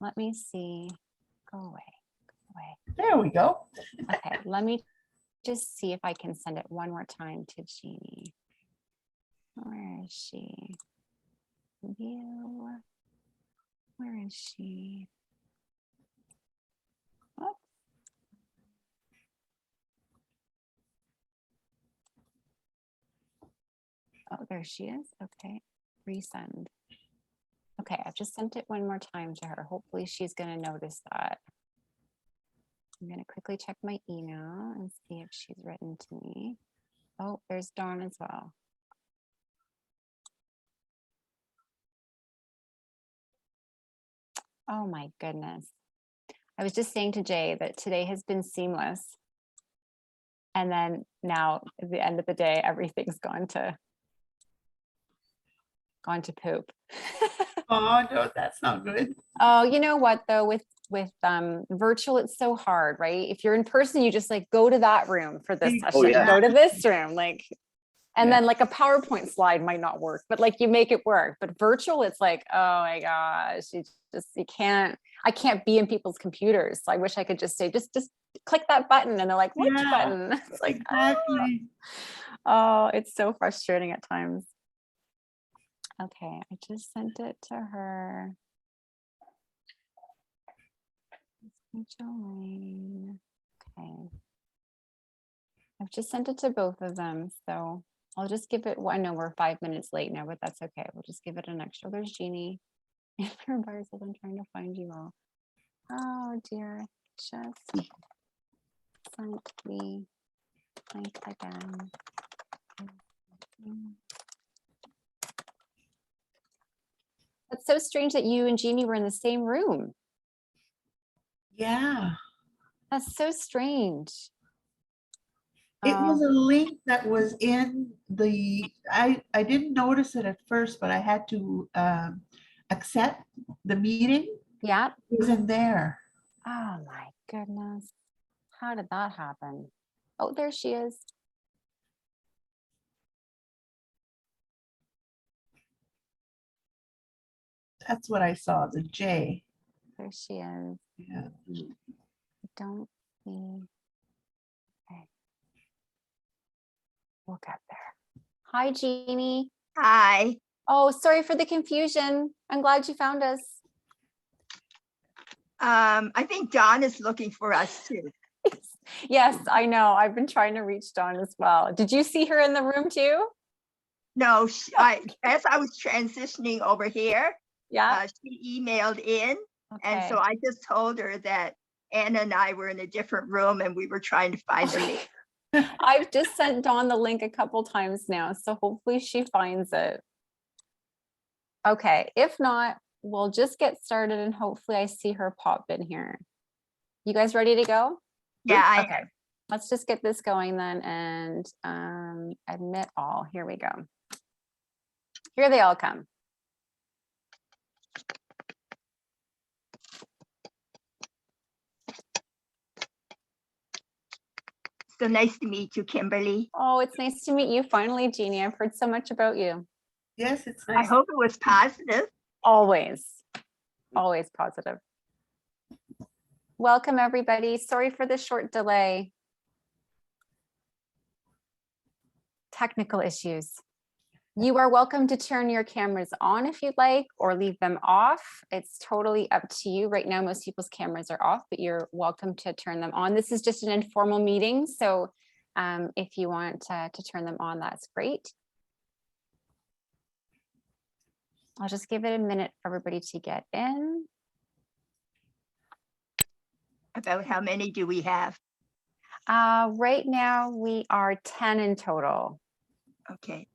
let me see. Go away. Go away. There we go. Okay, let me just see if I can send it one more time to Jeannie. Where is she? View. Where is she? Oh. Oh, there she is. Okay, resend. Okay, I've just sent it one more time to her. Hopefully she's going to notice that. I'm going to quickly check my email and see if she's written to me. Oh, there's Dawn as well. Oh my goodness. I was just saying to Jay that today has been seamless. And then now at the end of the day, everything's gone to poop. Oh, no, that's not good. Oh, you know what though, with virtual, it's so hard, right? If you're in person, you just like go to that room for this session, Oh, yeah. go to this room, like, and Yeah. then like a PowerPoint slide might not work, but like you make it work. But virtual, it's like, oh my gosh, I can't be in people's computers. So I wish I could just say, just click that button, and they're like, which Yeah, button? It's like, exactly. oh, it's so frustrating at times. Okay, I just sent it to her. Join. Okay. I've just sent it to both of them, so I'll just give it. Well, I know we're 5 minutes late now, but that's okay. We'll just give it an extra. There's Jeannie. Everybody's I'm trying to find you all. Oh dear, just sent the link again. That's so strange that you and Jeannie were in the same room. Yeah. That's so strange. It was a link that was in the, I didn't notice it at first, but I had to accept the meeting. Yeah. It was in there. Oh my goodness. How did that happen? Oh, there she is. That's what I saw, the J. There she is. Yeah. I don't see. Okay. We'll get there. Hi, Jeannie. Hi. Oh, sorry for the confusion. I'm glad you found us. I think Dawn is looking for us too. Yes, I know. I've been trying to reach Dawn as well. Did you see her in the room too? No, as I was transitioning over here, Yeah. she emailed in. Okay. And so I just told her that Anna and I were in a different room and we were trying to find the link. I've just sent Dawn the link a couple times now, so hopefully she finds it. Okay, if not, we'll just get started and hopefully I see her pop in here. You guys ready to go? Yeah. Okay, let's just get this going then and admit all. Here we go. Here they all come. So nice to meet you, Kimberly. Oh, it's nice to meet you finally, Jeannie. I've heard so much about you. Yes, it's I nice. hope it was positive. Always, always positive. Welcome, everybody. Sorry for the short delay. Technical issues. You are welcome to turn your cameras on if you'd like, or leave them off. It's totally up to you. Right now, most people's cameras are off, but you're welcome to turn them on. This is just an informal meeting, so if you want to turn them on, that's great. I'll just give it a minute for everybody to get in. About how many do we have? Right now, we are 10 in total. Okay.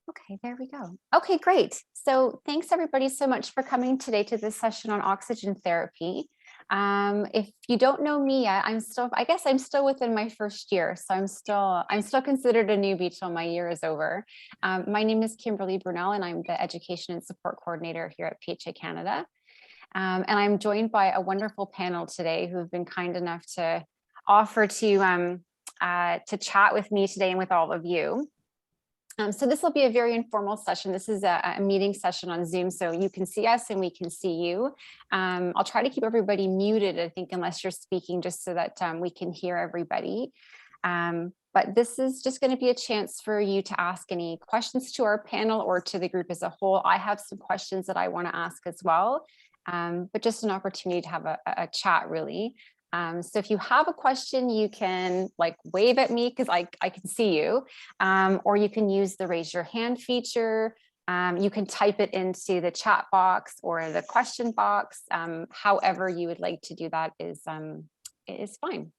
Okay, there we go. Okay, great. So thanks everybody so much for coming today to this session on oxygen therapy. If you don't know me yet, I guess I'm still within my first year. So I'm still considered a newbie till my year is over. My name is Kimberly Brunel and I'm the Education and Support Coordinator here at PHA Canada. And I'm joined by a wonderful panel today who've been kind enough to offer to chat with me today and with all of you. So this will be a very informal session. This is a meeting session on Zoom, so you can see us and we can see you. I'll try to keep everybody muted, I think, unless you're speaking, just so that we can hear everybody. But this is just going to be a chance for you to ask any questions to our panel or to the group as a whole. I have some questions that I want to ask as well, but just an opportunity to have a chat, really. So if you have a question, you can like wave at me because I can see you, or you can use the raise your hand feature. You can type it into the chat box or the question box. However you would like to do that is fine.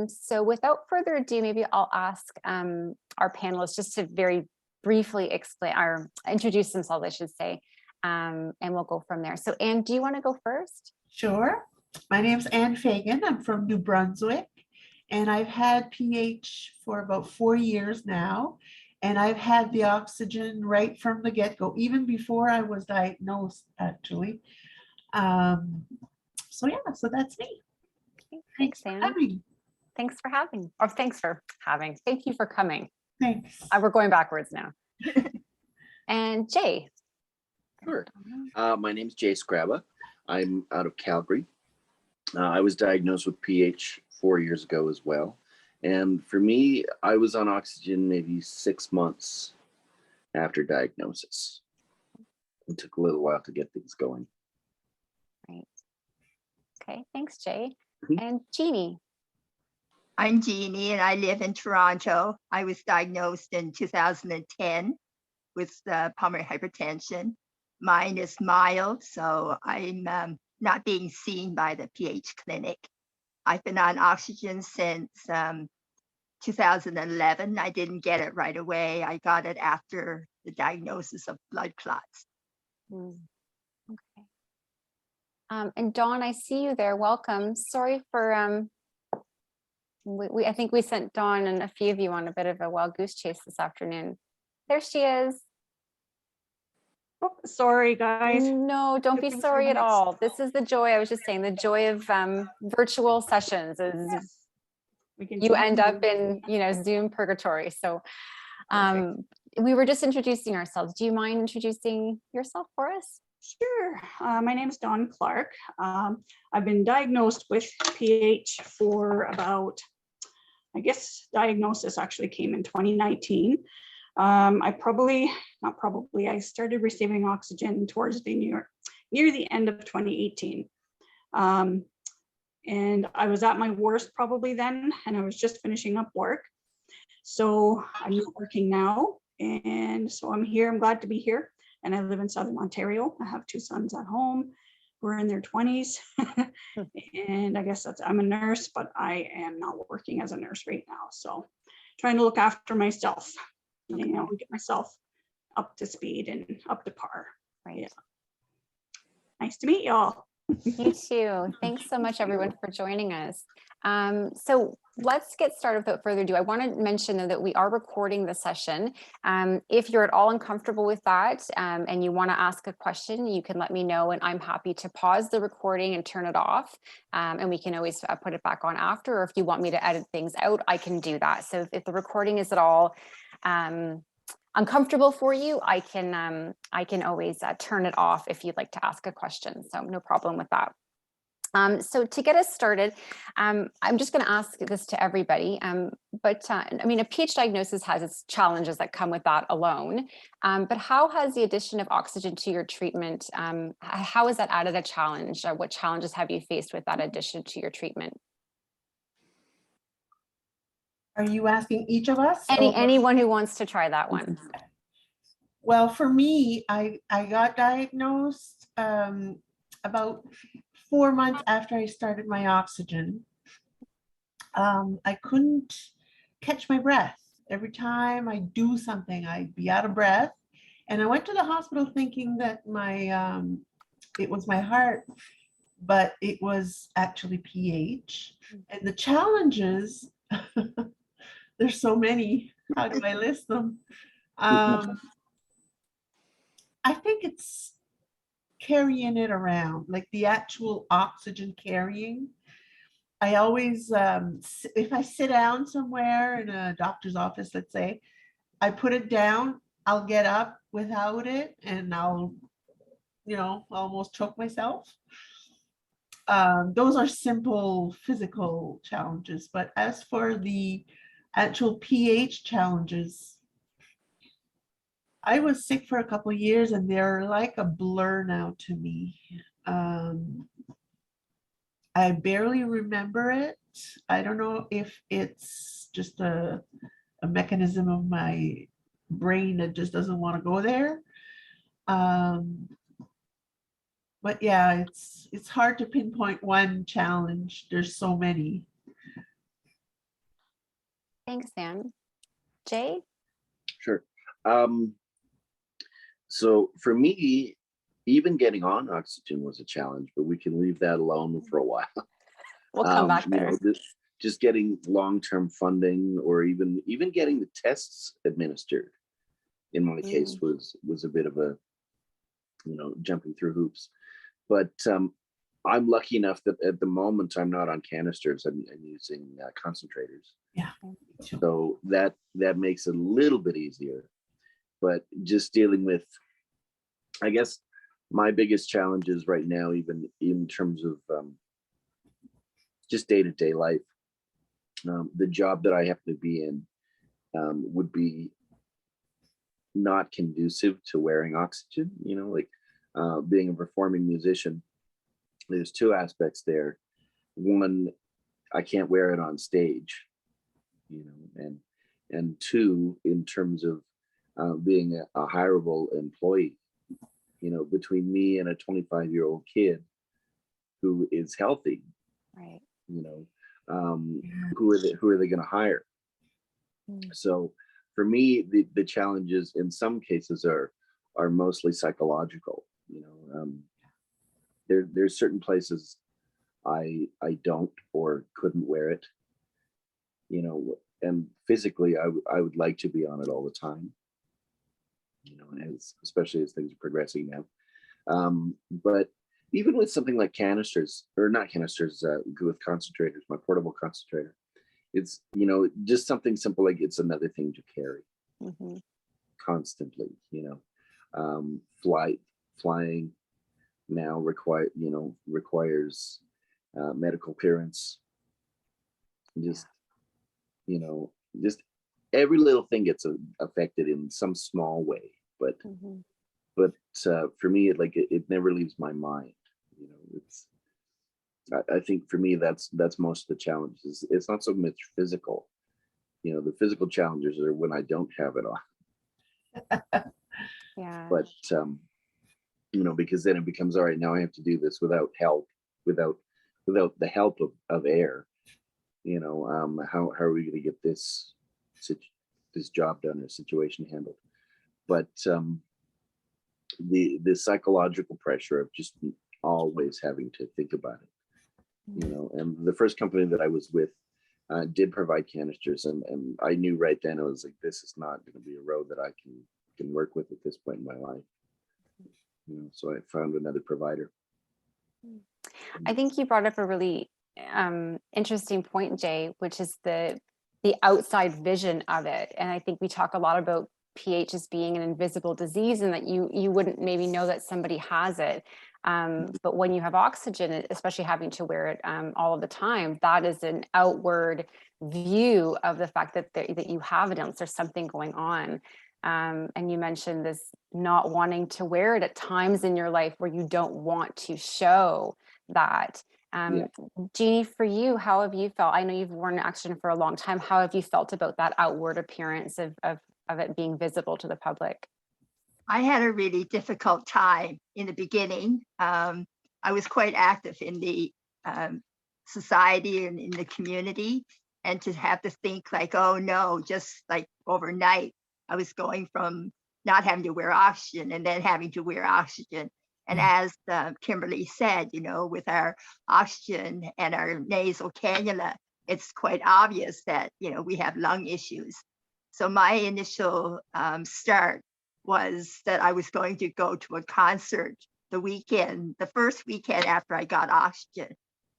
So without further ado, maybe I'll ask our panelists just to very briefly explain or introduce themselves, I should say, and we'll go from there. So Anne, do you want to go first? Sure. My name's Anne Fagan. I'm from New Brunswick, and I've had PH for about 4 years now. And I've had the oxygen right from the get-go, even before I was diagnosed, actually. So yeah, so that's me. Thanks, Anne. Thanks for having, or thanks for having. Thank you for coming. Thanks. We're going backwards now. And Jay. Sure. My name is Jay Scraba. I'm out of Calgary. I was diagnosed with PH 4 years ago as well. And for me, I was on oxygen maybe 6 months after diagnosis. It took a little while to get things going. Right. Okay, thanks, Jay. Mhm. And Jeannie. I'm Jeannie and I live in Toronto. I was diagnosed in 2010 with pulmonary hypertension. Mine is mild, so I'm not being seen by the PH clinic. I've been on oxygen since 2011. I didn't get it right away. I got it after the diagnosis of blood clots. Okay. And Dawn, I see you there. Welcome. Sorry for I think we sent Dawn and a few of you on a bit of a wild goose chase this afternoon. There she is. Oh, sorry, guys. No, don't be sorry at all. This is the joy. I was just saying the joy of virtual sessions is Yes. you end up in, Zoom purgatory. So we were just introducing ourselves. Do you mind introducing yourself for us? Sure. My name is Dawn Clark. I've been diagnosed with PH for about, I guess diagnosis actually came in 2019. I started receiving oxygen towards the near the end of 2018. And I was at my worst probably then, and I was just finishing up work. So I'm not working now. And so I'm here, I'm glad to be here. And I live in Southern Ontario. I have 2 sons at home who are in their 20s. And I guess I'm a nurse, but I am not working as a nurse right now. So trying to look after myself, get myself up to speed and up to par. Right. Yeah. Nice to meet y'all. You too. Thanks so much, everyone, for joining us. So let's get started without further ado. I want to mention, though, that we are recording the session. If you're at all uncomfortable with that and you want to ask a question, you can let me know, and I'm happy to pause the recording and turn it off. And we can always put it back on after, or if you want me to edit things out, I can do that. So if the recording is at all uncomfortable for you, I can always turn it off if you'd like to ask a question. So no problem with that. So to get us started, I'm just going to ask this to everybody. But a PH diagnosis has its challenges that come with that alone. But how has the addition of oxygen to your treatment, how has that added a challenge? What challenges have you faced with that addition to your treatment? Are you asking each of us? Anyone who wants to try that one. Well, for me, I got diagnosed about 4 months after I started my oxygen. I couldn't catch my breath. Every time I do something, I'd be out of breath. And I went to the hospital thinking that it was my heart, but it was actually PH. And the challenges, there's so many. How do I list them? I think it's carrying it around, like the actual oxygen carrying. I always, if I sit down somewhere in a doctor's office, let's say, I put it down, I'll get up without it and I'll, almost choke myself. Those are simple physical challenges, but as for the actual pH challenges, I was sick for a couple of years and they're like a blur now to me. I barely remember it. I don't know if it's just a mechanism of my brain that just doesn't want to go there. But yeah, it's hard to pinpoint one challenge. There's so many. Thanks, Anne. Jay? Sure. So for me, even getting on oxygen was a challenge, but we can leave that alone for a while. We'll come back there. Just getting long-term funding, or even getting the tests administered, in my case, was a bit of a, jumping through hoops. But I'm lucky enough that at the moment I'm not on canisters. I'm using concentrators. Yeah. So that makes it a little bit easier. But just dealing with, I guess, my biggest challenges right now, even in terms of just day-to-day life, the job that I happen to be in would be not conducive to wearing oxygen. Being a performing musician, there's two aspects there. One, I can't wear it on stage, and two, in terms of being a hireable employee, between me and a 25-year-old kid who is healthy, right? Who are they going to hire? So for me, the challenges in some cases are mostly psychological. There's certain places I don't or couldn't wear it, and physically I would like to be on it all the time, especially as things are progressing now. But even with something like canisters, or not canisters, with concentrators, my portable concentrator, it's, just something simple, like it's another thing to carry constantly. Flying now requires medical clearance. Just every little thing gets affected in some small way, but for me, it never leaves my mind. I think for me that's most of the challenges. It's not so much physical. The physical challenges are when I don't have it on. Yeah. But because then it becomes, all right, now I have to do this without the help of air. How are we going to get this job done or situation handled? But the psychological pressure of just always having to think about it, and the first company that I was with did provide canisters, and I knew right then, I was like, this is not going to be a road that I can work with at this point in my life. So I found another provider. I think you brought up a really interesting point, Jay, which is the outside vision of it. And I think we talk a lot about pH as being an invisible disease, and that you wouldn't maybe know that somebody has it. But when you have oxygen, especially having to wear it all of the time, that is an outward view of the fact that you have it, and there's something going on. And you mentioned this not wanting to wear it at times in your life where you don't want to show that. Jeannie, for you, how have you felt? I know you've worn oxygen for a long time. How have you felt about that outward appearance of it being visible to the public? I had a really difficult time in the beginning. I was quite active in the society and in the community, and to have to think like, oh no, just like overnight, I was going from not having to wear oxygen and then having to wear oxygen. And as Kimberly said, with our oxygen and our nasal cannula, it's quite obvious that, we have lung issues. So my initial start was that I was going to go to a concert the first weekend after I got oxygen.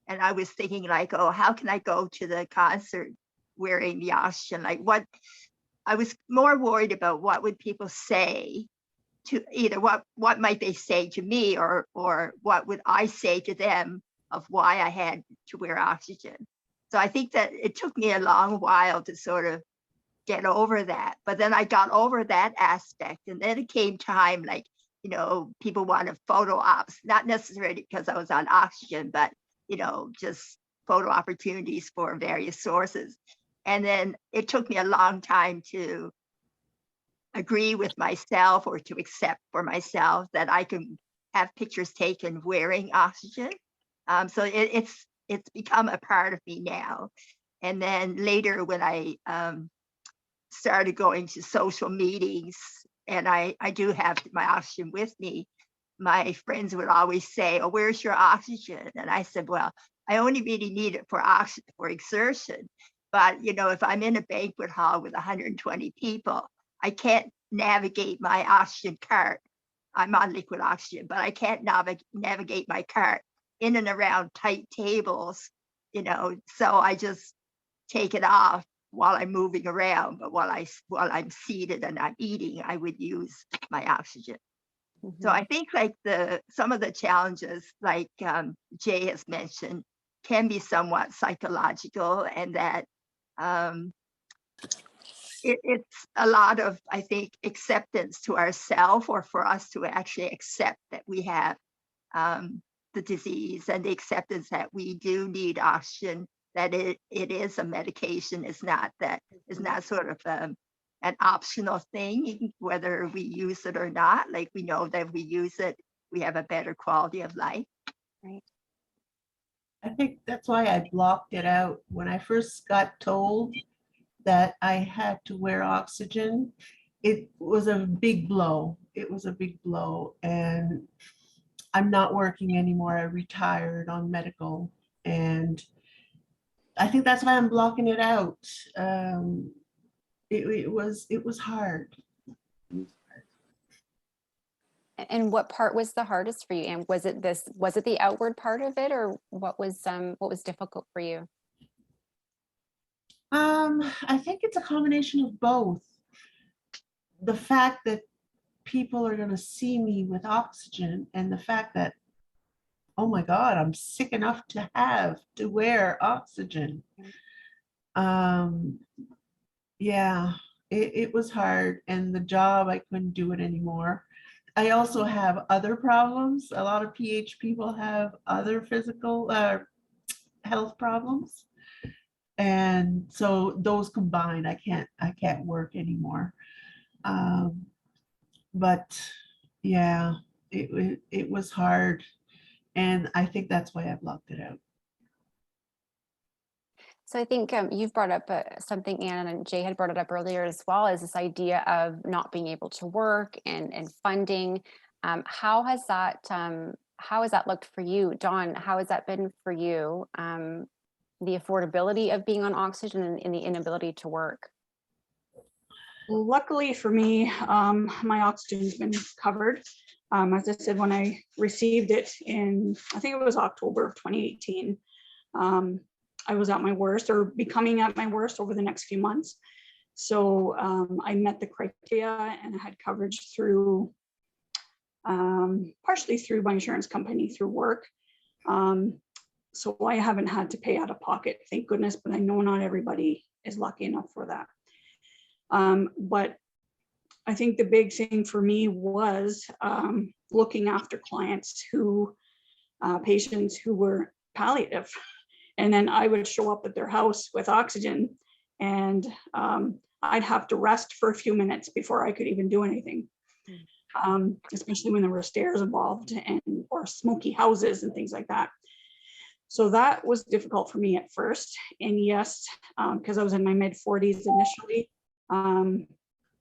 And I was thinking like, oh, how can I go to the concert wearing the oxygen? Like I was more worried about what would people say to either what might they say to me or what would I say to them of why I had to wear oxygen. So I think that it took me a long while to sort of get over that. But then I got over that aspect. And then it came time, like, you know, people wanted photo ops, not necessarily because I was on oxygen, but, you know, just photo opportunities for various sources. And then it took me a long time to agree with myself or to accept for myself that I can have pictures taken wearing oxygen. So it's become a part of me now. And then later when I started going to social meetings, and I do have my oxygen with me, my friends would always say, "Oh, where's your oxygen?" And I said, "Well, I only really need it for oxygen, for exertion. But, you know, if I'm in a banquet hall with 120 people, I can't navigate my oxygen cart. I'm on liquid oxygen, but I can't navigate my cart in and around tight tables, you know, so I just take it off while I'm moving around. But while I'm seated and I'm eating, I would use my oxygen." So I think like some of the challenges, like Jay has mentioned, can be somewhat psychological, and that it's a lot of, I think, acceptance to ourselves, or for us to actually accept that we have the disease, and the acceptance that we do need oxygen, that it is a medication. It's not sort of an optional thing, whether we use it or not. Like, we know that if we use it, we have a better quality of life. Right. I think that's why I blocked it out. When I first got told that I had to wear oxygen, it was a big blow. It was a big blow. And I'm not working anymore. I retired on medical. And I think that's why I'm blocking it out. It was hard. And what part was the hardest for you? And was it the outward part of it, or what was difficult for you? I think it's a combination of both. The fact that people are going to see me with oxygen, and the fact that, oh my God, I'm sick enough to have to wear oxygen. Yeah, it was hard, and the job, I couldn't do it anymore. I also have other problems. A lot of PH people have other physical health problems. And so those combined, I can't work anymore. But yeah, it was hard. And I think that's why I blocked it out. So I think you've brought up something, Anne, and Jay had brought it up earlier as well, is this idea of not being able to work and funding. How has that looked for you? Dawn, how has that been for you? The affordability of being on oxygen and the inability to work? Luckily for me, my oxygen's been covered. As I said, when I received it in, I think it was October of 2018, I was at my worst, or becoming at my worst, over the next few months. So I met the criteria, and I had coverage through, partially through my insurance company, through work. So I haven't had to pay out of pocket, thank goodness, but I know not everybody is lucky enough for that. But I think the big thing for me was looking after clients patients who were palliative. And then I would show up at their house with oxygen, and I'd have to rest for a few minutes before I could even do anything. Especially when there were stairs involved, or smoky houses and things like that. So that was difficult for me at first. And yes, because I was in my mid-40s initially,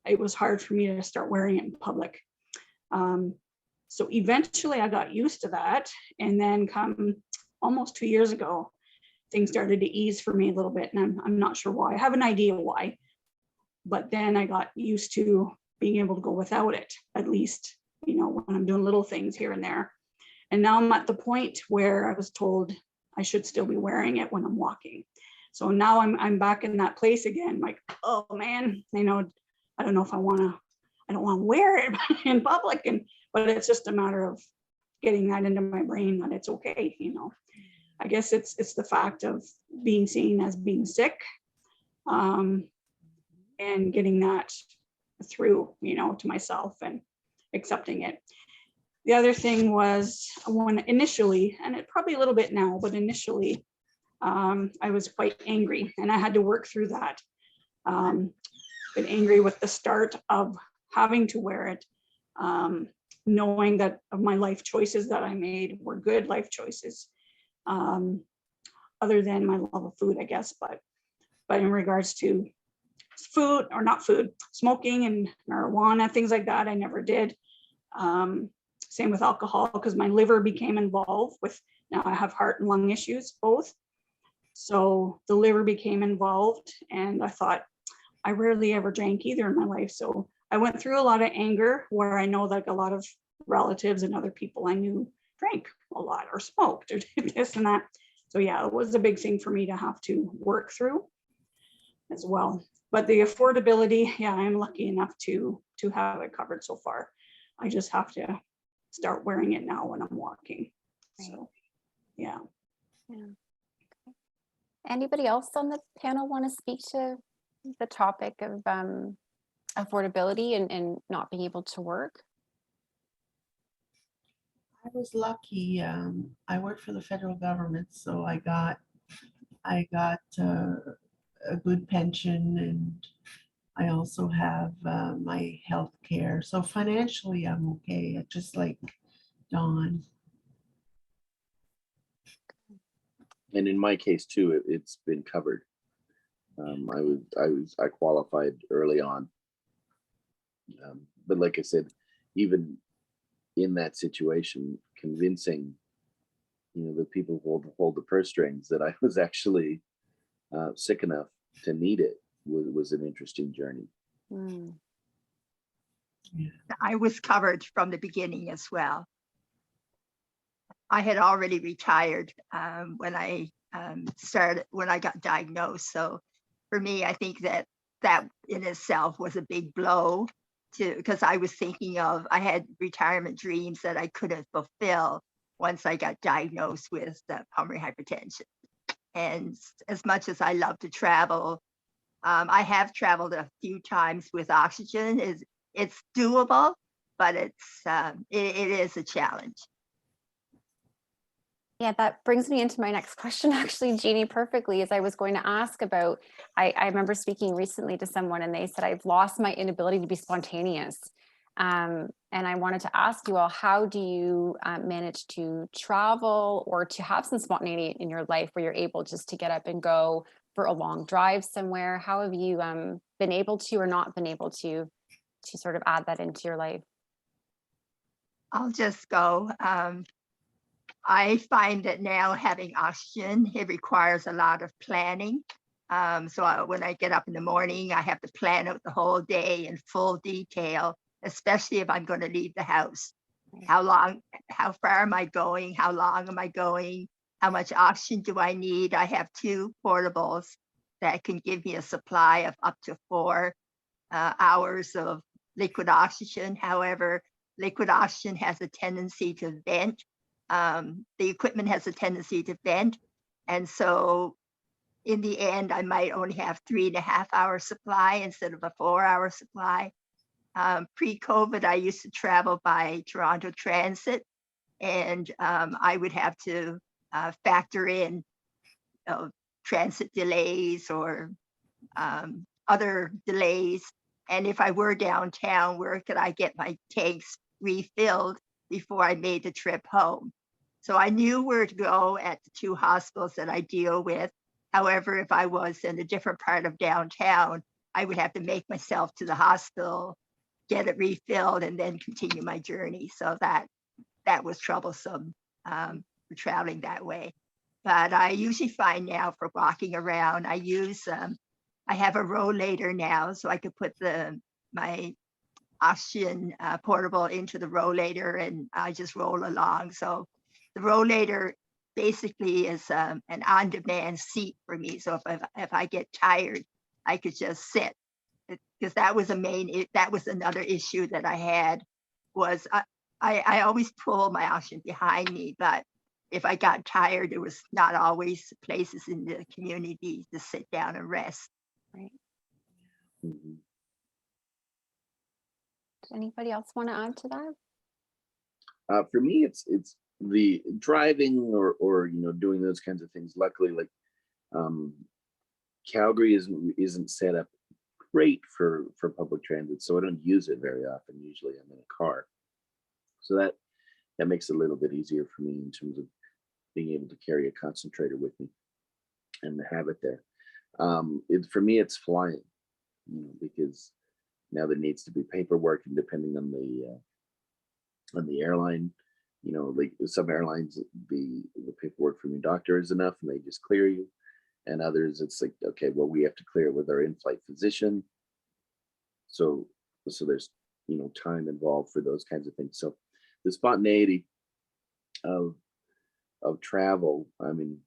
it was hard for me to start wearing it in public. So eventually I got used to that. And then come almost 2 years ago, things started to ease for me a little bit. And I'm not sure why. I have an idea why. But then I got used to being able to go without it, at least, you know, when I'm doing little things here and there. And now I'm at the point where I was told I should still be wearing it when I'm walking. So now I'm back in that place again, like, oh man, I don't know if I don't want to wear it in public, but it's just a matter of getting that into my brain that it's okay. I guess it's the fact of being seen as being sick, and getting that through, to myself and accepting it. The other thing was when initially, and it probably a little bit now, but initially, I was quite angry, and I had to work through that. Been angry with the start of having to wear it, knowing that of my life choices that I made were good life choices, other than my love of food, I guess. But in regards to food, or not food, smoking and marijuana, things like that, I never did. Same with alcohol, because my liver became involved with, now I have heart and lung issues, both. So the liver became involved, and I thought, I rarely ever drank either in my life. So I went through a lot of anger, where I know that a lot of relatives and other people I knew drank a lot or smoked or did this and that. So yeah, it was a big thing for me to have to work through as well. But the affordability, yeah, I'm lucky enough to have it covered so far. I just have to start wearing it now when I'm walking. So yeah. Anybody else on the panel want to speak to the topic of affordability and not being able to work? I was lucky. I worked for the federal government, so I got a good pension, and I also have my health care. So financially, I'm okay. Just like Dawn. And in my case too, it's been covered. I qualified early on, but like I said, even in that situation, convincing the people who hold the purse strings that I was actually sick enough to need it was an interesting journey. I was covered from the beginning as well. I had already retired when I got diagnosed. So for me, I think that in itself was a big blow, because I was thinking of, I had retirement dreams that I couldn't fulfill once I got diagnosed with pulmonary hypertension. And as much as I love to travel, I have traveled a few times with oxygen. It's doable, but it is a challenge. Yeah, that brings me into my next question, actually, Jeannie, perfectly, as I was going to ask about, I remember speaking recently to someone, and they said, I've lost my inability to be spontaneous. And I wanted to ask you all, how do you manage to travel or to have some spontaneity in your life where you're able just to get up and go for a long drive somewhere? How have you been able to or not been able to sort of add that into your life? I'll just go. I find that now having oxygen, it requires a lot of planning. So when I get up in the morning, I have to plan out the whole day in full detail, especially if I'm going to leave the house. How far am I going? How long am I going? How much oxygen do I need? I have 2 portables that can give me a supply of up to 4 hours of liquid oxygen. However, liquid oxygen has a tendency to vent. The equipment has a tendency to vent. And so in the end, I might only have 3.5 hour supply instead of a 4-hour supply. Pre-COVID, I used to travel by Toronto Transit, and I would have to factor in transit delays or other delays. And if I were downtown, where could I get my tanks refilled before I made the trip home? So I knew where to go at the 2 hospitals that I deal with. However, if I was in a different part of downtown, I would have to make myself to the hospital, get it refilled, and then continue my journey. So that was troublesome for traveling that way. But I usually find now for walking around, I have a rollator now, so I could put my oxygen portable into the rollator, and I just roll along. So the rollator basically is an on-demand seat for me. So if I get tired, I could just sit. Because that was that was another issue that I had, was I always pull my oxygen behind me, but if I got tired, there was not always places in the community to sit down and rest. Right. Mhm. Does anybody else want to add to that? For me, it's the driving or doing those kinds of things. Luckily, like Calgary isn't set up great for public transit, so I don't use it very often. Usually, I'm in a car, so that makes it a little bit easier for me in terms of being able to carry a concentrator with me and have it there. For me, it's flying, because now there needs to be paperwork, and depending on the airline, like some airlines, the paperwork from your doctor is enough and they just clear you, and others it's like, okay, well, we have to clear with our in-flight physician. So there's time involved for those kinds of things. So the spontaneity of travel, I mean,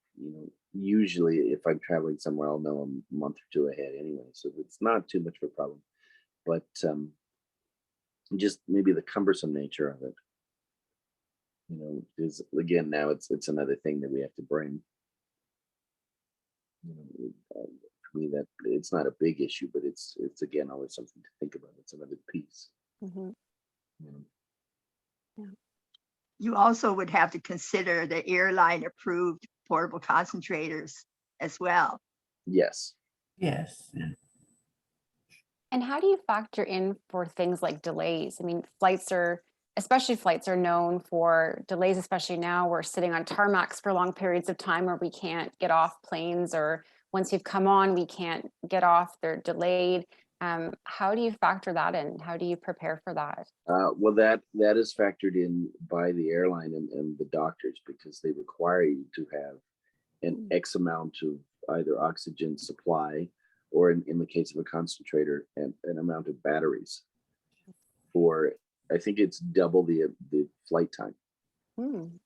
usually if I'm traveling somewhere, I'll know a month or two ahead anyway, so it's not too much of a problem. But just maybe the cumbersome nature of it, is, again, now it's another thing that we have to bring. For me, that it's not a big issue, but it's again always something to think about. It's another piece. Mhm. You also would have to consider the airline approved portable concentrators as well. Yes. Yes. Yeah. And how do you factor in for things like delays? I mean, especially flights are known for delays, especially now we're sitting on tarmacs for long periods of time where we can't get off planes, or once you've come on, we can't get off, they're delayed. How do you factor that in? How do you prepare for that? Well, that is factored in by the airline and the doctors, because they require you to have an X amount of either oxygen supply, or in the case of a concentrator, an amount of batteries for, I think it's double the flight time.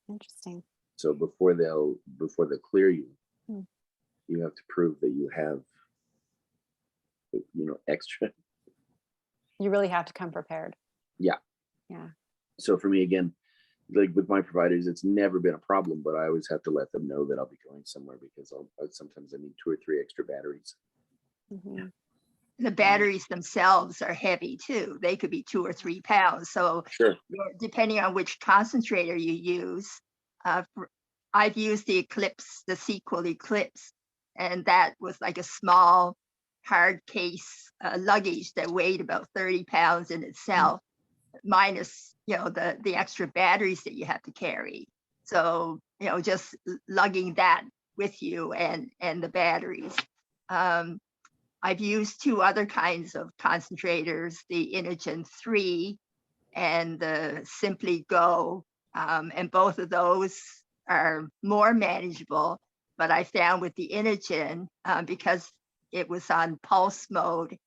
Interesting. So before they'll clear you, Hmm. you have to prove that you have extra. You really have to come prepared. Yeah. Yeah. So for me, again, like with my providers, it's never been a problem, but I always have to let them know that I'll be going somewhere, because sometimes I need 2 or 3 extra batteries. Mhm. The batteries themselves are heavy too. They could be 2 or 3 pounds. So Sure. depending on which concentrator you use, I've used the Sequel Eclipse, and that was like a small hard case luggage that weighed about 30 pounds in itself, minus the extra batteries that you have to carry. So just lugging that with you and the batteries. I've used 2 other kinds of concentrators, the Inogen 3 and the Simply Go, and both of those are more manageable. But I found with the Inogen, because it was on pulse mode,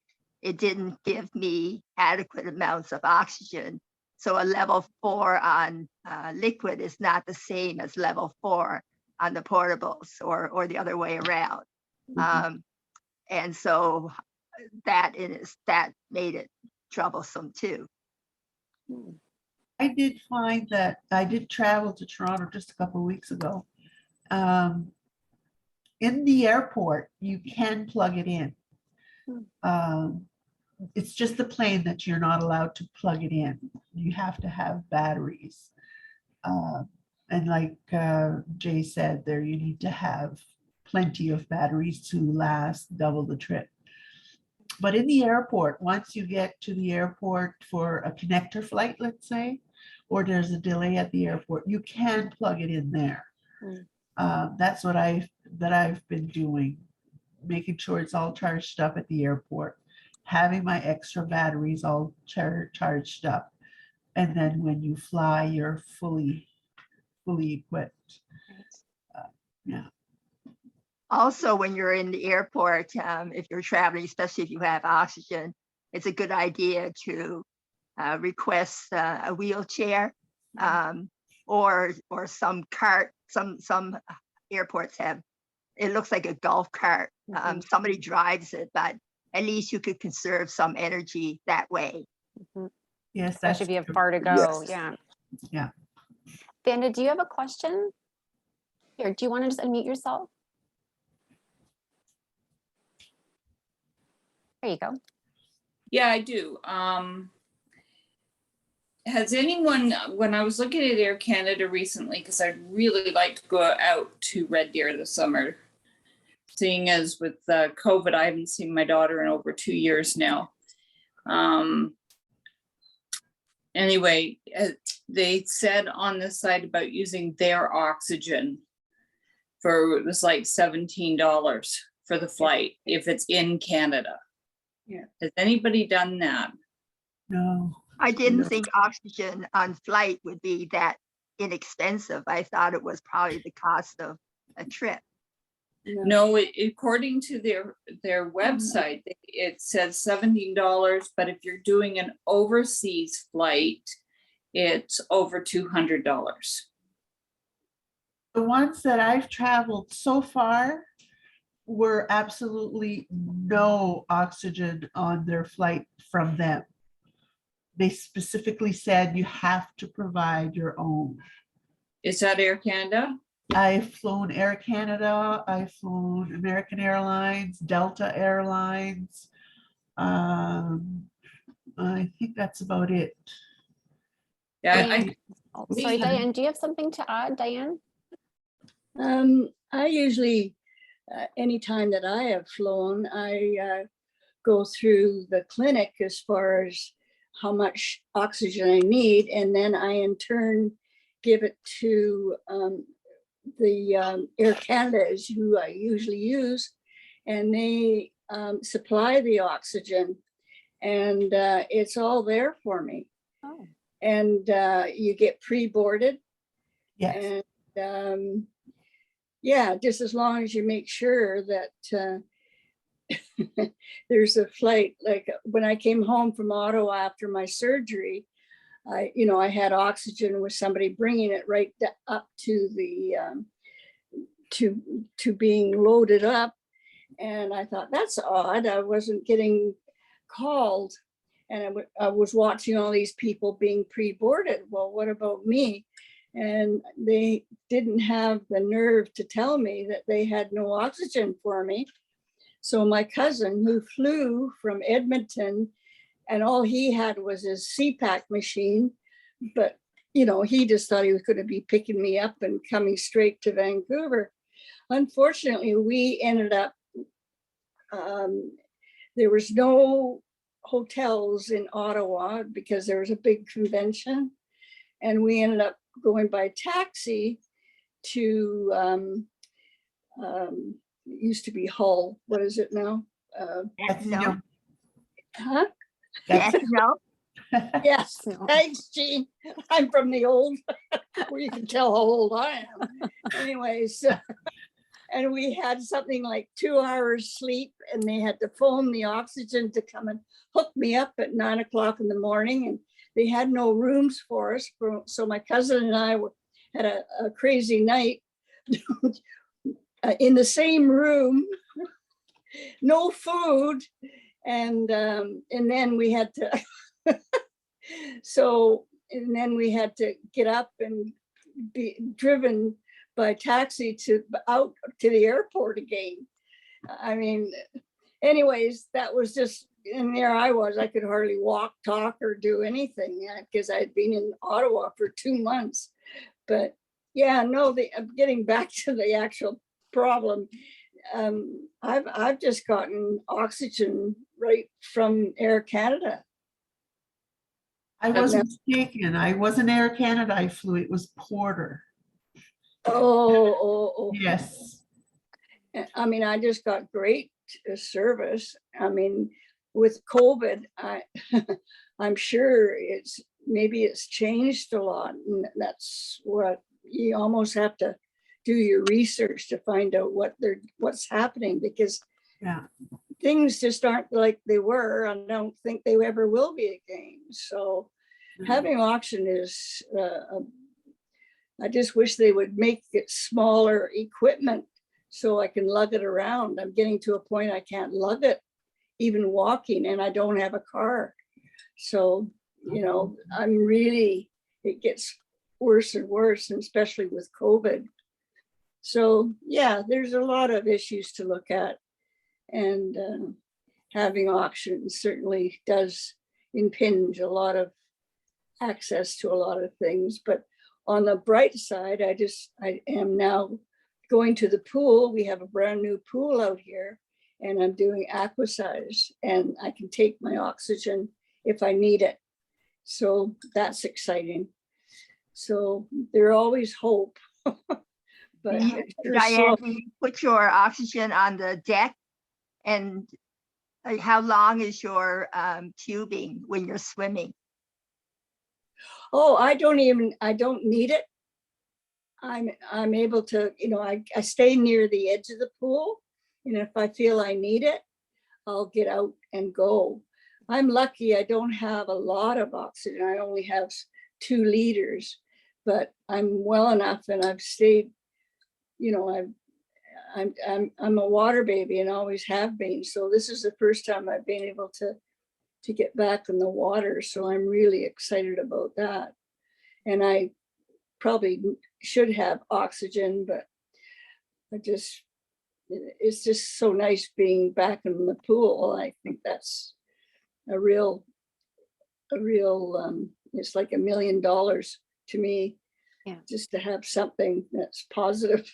it didn't give me adequate amounts of oxygen. So a level 4 on liquid is not the same as level 4 on the portables, or the other way around. Mhm. And so that made it troublesome too. I did find that I did travel to Toronto just a couple of weeks ago. In the airport, you can plug it in. It's just the plane that you're not allowed to plug it in. You have to have batteries. And like Jay said, there you need to have plenty of batteries to last double the trip. But in the airport, once you get to the airport for a connector flight, let's say, or there's a delay at the airport, you can plug it in there. That's what I've been doing, making sure it's all charged up at the airport, having my extra batteries all charged up, and then when you fly, you're fully equipped. Yeah. Also, when you're in the airport, if you're traveling, especially if you have oxygen, it's a good idea to request a wheelchair. or some cart. Some airports have, it looks like a golf cart. Somebody drives it, but at least you could conserve some energy that way. Yes, Especially if you have true. far to go. Yes. Yeah. Yeah. Vanda, do you have a question? Here, do you want to just unmute yourself? There you go. Yeah, I do. Has anyone, when I was looking at Air Canada recently, because I'd really like to go out to Red Deer this summer, seeing as with COVID, I haven't seen my daughter in over 2 years now. Anyway, they said on the site about using their oxygen for, it was like $17 for the flight if it's in Canada. Yeah. Has anybody done that? No. I didn't No. think oxygen on flight would be that inexpensive. I thought it was probably the cost of a trip. No, according to their website, it says $17, but if you're doing an overseas flight, it's over $200. The ones that I've traveled so far were absolutely no oxygen on their flight from them. They specifically said you have to provide your own. Is that Air Canada? I've flown Air Canada, I've flown American Airlines, Delta Airlines. I think that's about it. Yeah, Oh, sorry, Me- Diane, do you have something to add, Diane? I usually, anytime that I have flown, I go through the clinic as far as how much oxygen I need, and then I in turn give it to the Air Canada is who I usually use, and they supply the oxygen, and it's all there for me. Oh. And you get pre-boarded. Yes. And yeah, just as long as you make sure that there's a flight. Like when I came home from Ottawa after my surgery, I had oxygen with somebody bringing it right up to the to being loaded up, and I thought that's odd. I wasn't getting called, and I was watching all these people being pre-boarded. Well, what about me? And they didn't have the nerve to tell me that they had no oxygen for me. So my cousin, who flew from Edmonton, and all he had was his CPAC machine, but he just thought he was going to be picking me up and coming straight to Vancouver. Unfortunately, we ended up, there was no hotels in Ottawa because there was a big convention, and we ended up going by taxi to it used to be Hull. What is it now? No. Huh? Yes, no. Yes. No. Thanks, Jean. I'm from the old, where you can tell how old I am. Anyways, and we had something like 2 hours sleep, and they had to phone the oxygen to come and hook me up at 9 o'clock in the morning, and they had no rooms for us. So my cousin and I had a crazy night in the same room, no food, and then we had to and then we had to get up and be driven by taxi out to the airport again. I mean, anyways, that was just, and there I was, I could hardly walk, talk, or do anything because I had been in Ottawa for 2 months. But yeah, no, getting back to the actual problem, I've just gotten oxygen right from Air Canada. I wasn't mistaken. I wasn't Air Canada I flew. It was Porter. Oh. Yes. I mean, I just got great service. I mean, with COVID, I'm sure maybe it's changed a lot. And that's what you almost have to do your research to find out what's happening, because Yeah. things just aren't like they were. I don't think they ever will be again. So having oxygen is I just wish they would make it smaller equipment so I can lug it around. I'm getting to a point I can't lug it, even walking, and I don't have a car. So, you know, it gets worse and worse, and especially with COVID. So yeah, there's a lot of issues to look at, and having auctions certainly does impinge a lot of access to a lot of things. But on the bright side, I am now going to the pool. We have a brand new pool out here, and I'm doing aquasize, and I can take my oxygen if I need it. So that's exciting. So there's always hope. But it's sure Diane, so- do you put your oxygen on the deck? And how long is your tubing when you're swimming? oh, I don't need it. I'm able to, you know, I stay near the edge of the pool, and if I feel I need it, I'll get out and go. I'm lucky I don't have a lot of oxygen. I only have 2 liters, but I'm well enough, and I've stayed, you know, I'm a water baby and always have been. So this is the first time I've been able to get back in the water. So I'm really excited about that. And I probably should have oxygen, but it's just so nice being back in the pool. I think that's a real, it's like $1 million to me. Yeah. Just to have something that's positive.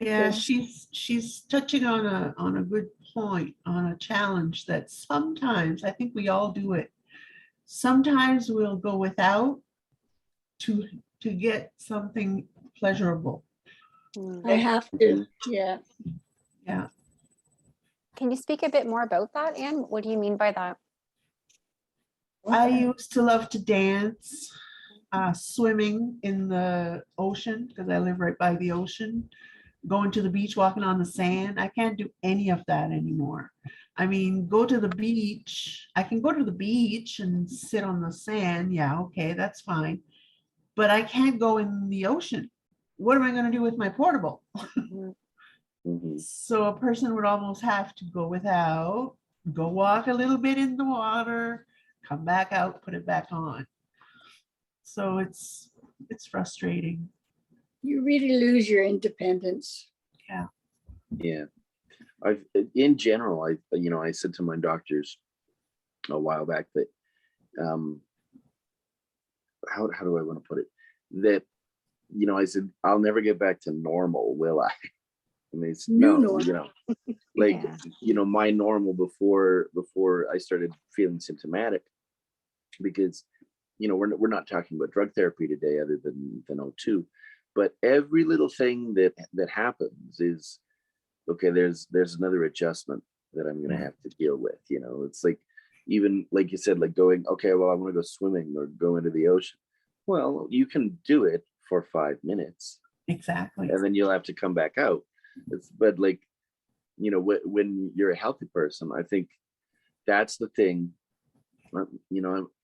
Yeah, Because- she's touching on a good point, on a challenge that sometimes, I think we all do it. Sometimes we'll go without to get something pleasurable. I have to, yeah. Yeah. Can you speak a bit more about that, Anne? What do you mean by that? I used to love to dance, swimming in the ocean, because I live right by the ocean, going to the beach, walking on the sand. I can't do any of that anymore. I mean, go to the beach. I can go to the beach and sit on the sand. Yeah, okay, that's fine. But I can't go in the ocean. What am I going to do with my portable? Mhm. So a person would almost have to go without, go walk a little bit in the water, come back out, put it back on. So it's frustrating. You really lose your independence. Yeah. In general, I said to my doctors a while back that, how do I want to put it? That, I said, I'll never get back to normal, will I? And they said, New no, normal. like, Yeah. my normal before I started feeling symptomatic, because, we're not talking about drug therapy today other than O2, but every little thing that happens is, okay, there's another adjustment that I'm going to have to deal with. It's like, even like you said, like going, okay, well, I want to go swimming or go into the ocean. Well, you can do it for 5 minutes Exactly. and then you'll have to come back out. But like, when you're a healthy person, I think that's the thing. I'm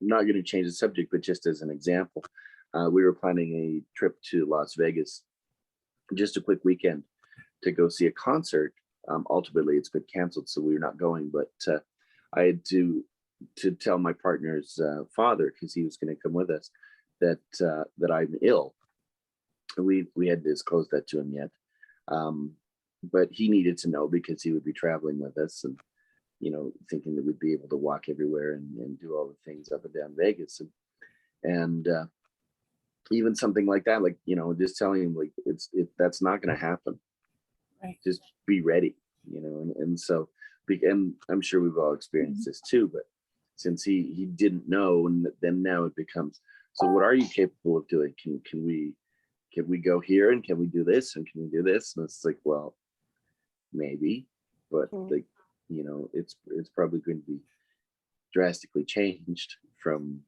not going to change the subject, but just as an example, we were planning a trip to Las Vegas, just a quick weekend, to go see a concert. Ultimately, it's been canceled, so we're not going. But I had to tell my partner's father, because he was going to come with us, that I'm ill. We hadn't disclosed that to him yet, but he needed to know because he would be traveling with us, and thinking that we'd be able to walk everywhere and do all the things up and down Vegas, and even something like that, like just telling him, like, that's not going to happen. Right. Just be ready, and so, and I'm sure we've all experienced this too, but since he didn't know, and then now it becomes, so what are you capable of doing? Can we go here, and can we do this, and can we do this? And it's like, well, maybe, but like, it's probably going to be drastically changed from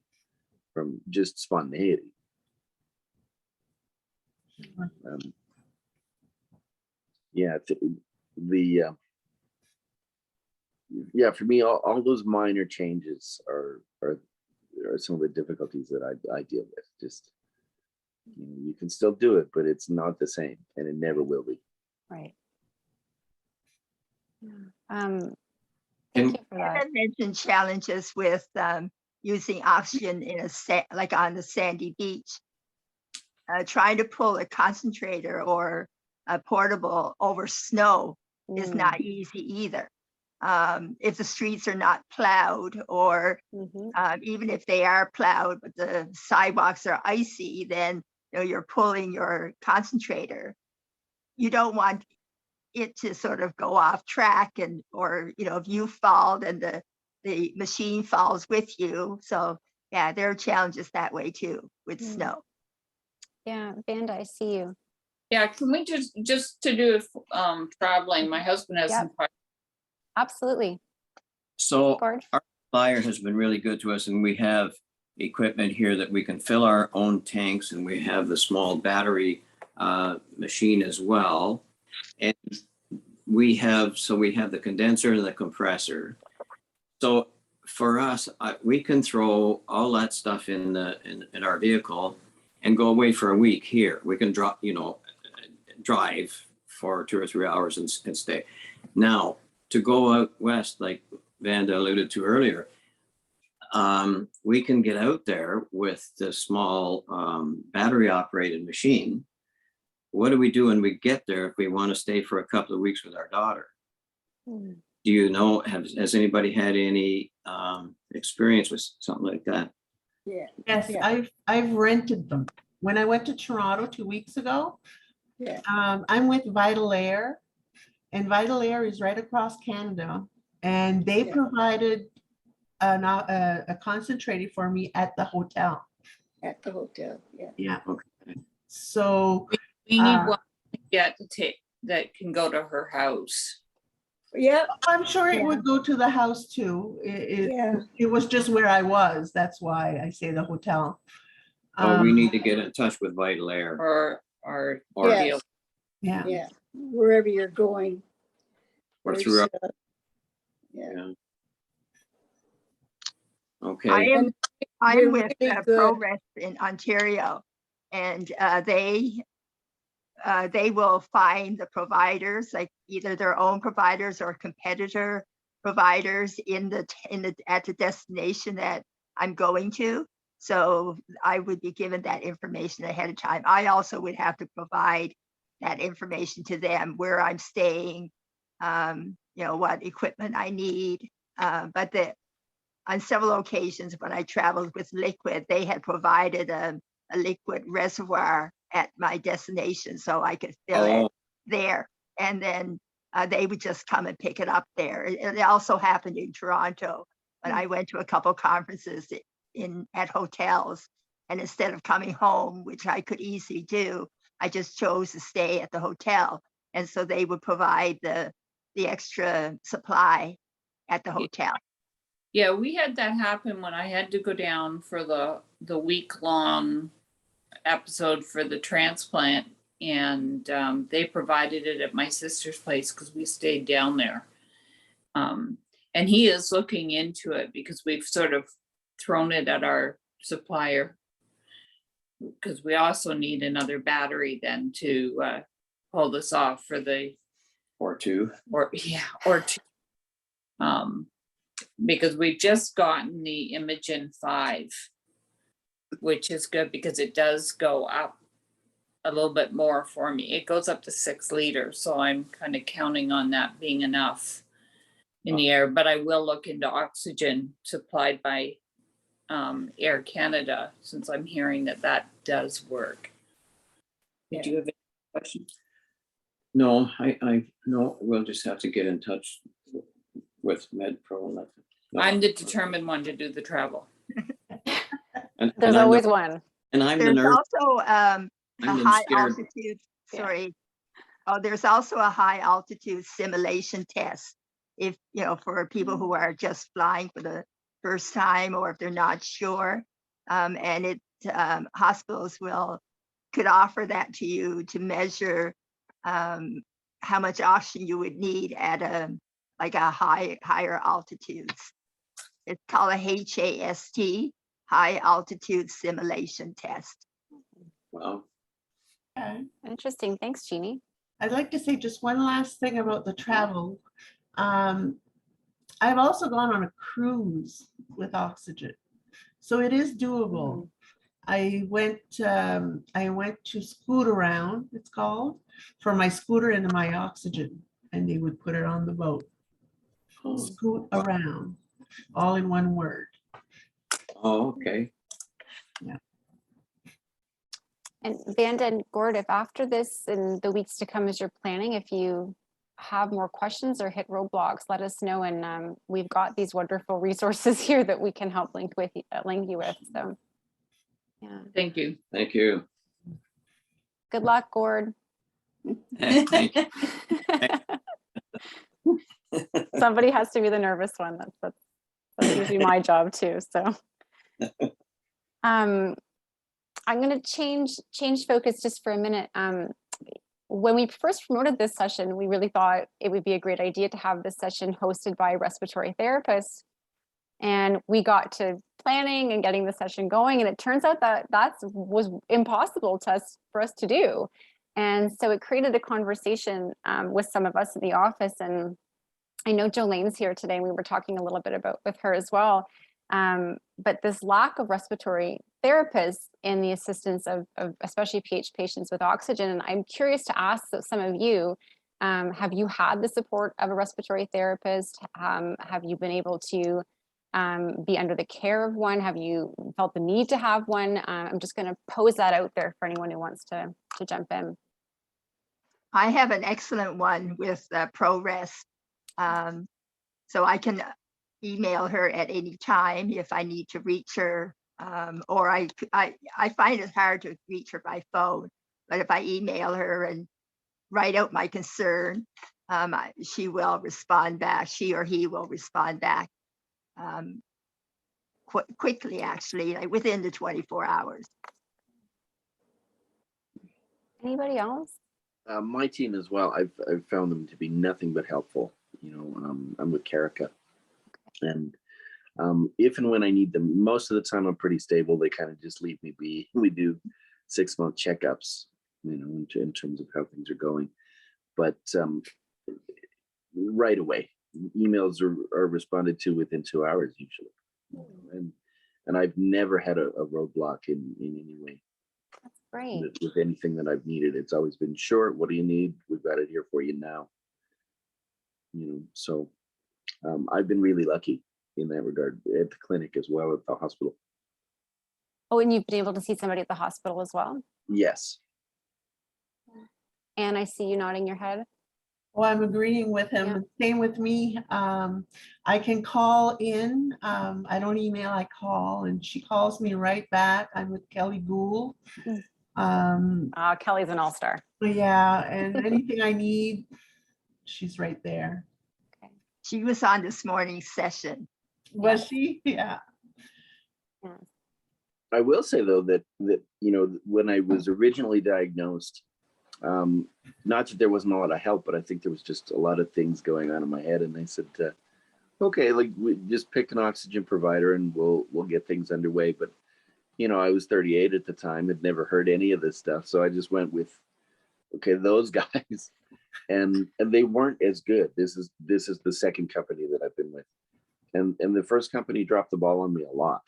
just spontaneity. Yeah, for me, all those minor changes are some of the difficulties that I deal with. Just You can still do it, but it's not the same, and it never will be. Right. Thank you for that. I mentioned challenges with using oxygen in like on the sandy beach. Trying to pull a concentrator or a portable over snow is not easy either. If the streets are not plowed, or even if they are plowed, but the sidewalks are icy, then you're pulling your concentrator. You don't want it to sort of go off track, and or if you fall, then the machine falls with you. So yeah, there are challenges that way too with snow. Yeah, Vanda, I see you. Yeah, can we just to do traveling? My husband has some questions. Absolutely. So Gord? our supplier has been really good to us, and we have equipment here that we can fill our own tanks, and we have the small battery machine as well. And we have the condenser and the compressor. So for us, we can throw all that stuff in our vehicle and go away for a week here. We can drive for 2 or 3 hours and stay. Now, to go out west, like Vanda alluded to earlier, we can get out there with the small battery operated machine. What do we do when we get there if we want to stay for a couple of weeks with our daughter? Do you know, has anybody had any experience with something like that? Yeah. Yes, Yeah. I've rented them. When I went to Toronto 2 weeks ago, Yeah. I'm with Vital Air, and Vital Air is right across Canada, and they Yeah. provided a concentrator for me at the hotel. At the hotel, yeah. Yeah. Okay. So We need one to get to take that can go to her house. Yeah, I'm sure it Yeah. would go to the house too. yeah, It was just where I was. That's why I say the hotel. We need to get in touch with Vital Air. Or Yes. deal. Yeah. yeah, wherever you're going. Or there's, through our- yeah. Yeah. Okay. I'm They're with really good. ProRest in Ontario, and they will find the providers, like either their own providers or competitor providers at the destination that I'm going to. So I would be given that information ahead of time. I also would have to provide that information to them, where I'm staying, what equipment I need. But on several occasions when I traveled with liquid, they had provided a liquid reservoir at my destination, so I could fill it there. And then they would just come and pick it up there. It also happened in Toronto when I went to a couple conferences at hotels. And instead of coming home, which I could easily do, I just chose to stay at the hotel. And so they would provide the extra supply at the hotel. Yeah, we had that happen when I had to go down for the week-long episode for the transplant, and they provided it at my sister's place because we stayed down there. And he is looking into it because we've sort of thrown it at our supplier, because we also need another battery then to pull this off for the Or two. or two. Because we've just gotten the Imagen 5, which is good because it does go up a little bit more for me. It goes up to 6 liters, so I'm kind of counting on that being enough in the air. But I will look into oxygen supplied by Air Canada, since I'm hearing that does work. Did you have any questions? No, no, we'll just have to get in touch with MedPro. I'm the determined one to do the travel. There's always one. And I'm the There's nurse. also a I'm high scared. altitude, sorry. Oh, there's also a high altitude simulation test. If, for people who are just flying for the first time, or if they're not sure. And hospitals could offer that to you to measure how much oxygen you would need at higher altitudes. It's called a HAST, high altitude simulation test. Well, Okay. Interesting. Thanks, Jeannie. I'd like to say just one last thing about the travel. I've also gone on a cruise with oxygen, so it is doable. I went to Scoot Around, it's called, for my scooter and my oxygen, and they would put it on the boat. Scoot Around, all in one word. oh, okay. And Vanda and Gord, if after this in the weeks to come as you're planning, if you have more questions or hit roadblocks, let us know. And we've got these wonderful resources here that we can help link you with. So, yeah. Thank you. Thank you. Good luck, Gord. Thank you. Somebody has to be the nervous one. That's usually my job too. So, I'm going to change focus just for a minute. When we first promoted this session, we really thought it would be a great idea to have this session hosted by a respiratory therapist. And we got to planning and getting the session going, and it turns out that was impossible for us to do. And so it created a conversation with some of us in the office. And I know Jolene's here today, and we were talking a little bit about with her as well. But this lack of respiratory therapists in the assistance of especially PH patients with oxygen. And I'm curious to ask some of you, have you had the support of a respiratory therapist? Have you been able to be under the care of one? Have you felt the need to have one? I'm just going to pose that out there for anyone who wants to jump in. I have an excellent one with ProRes. So I can email her at any time if I need to reach her, or I find it hard to reach her by phone, but if I email her and write out my concern, she will respond back. She or he will respond back quickly, actually, like within the 24 hours. Anybody else? My team as well. I've found them to be nothing but helpful. You know, I'm with Carica, and if and when I need them, most of the time I'm pretty stable. They kind of just leave me be. We do 6-month checkups, you know, in terms of how things are going. But right away, emails are responded to within 2 hours usually, and I've never had a roadblock in any way. That's great. With anything that I've needed. It's always been short. What do you need? We've got it here for you now. You know, so I've been really lucky in that regard at the clinic as well as the hospital. Oh, and you've been able to see somebody at the hospital as well? Yes. And I see you nodding your head. Well, I'm agreeing with him. Yeah. Same with me. I can call in. I don't email, I call, and she calls me right back. I'm with Kelly Gould. Kelly's an all-star. Yeah, and anything I need, she's right there. Okay. She was on this morning's session. Was she? Yeah. Yeah. I will say though that you know, when I was originally diagnosed, not that there wasn't a lot of help, but I think there was just a lot of things going on in my head, and they said, okay, like we just pick an oxygen provider and we'll get things underway. But you know, I was 38 at the time, had never heard any of this stuff, so I just went with, okay, those guys, and they weren't as good. This is the second company that I've been with, and the first company dropped the ball on me a lot.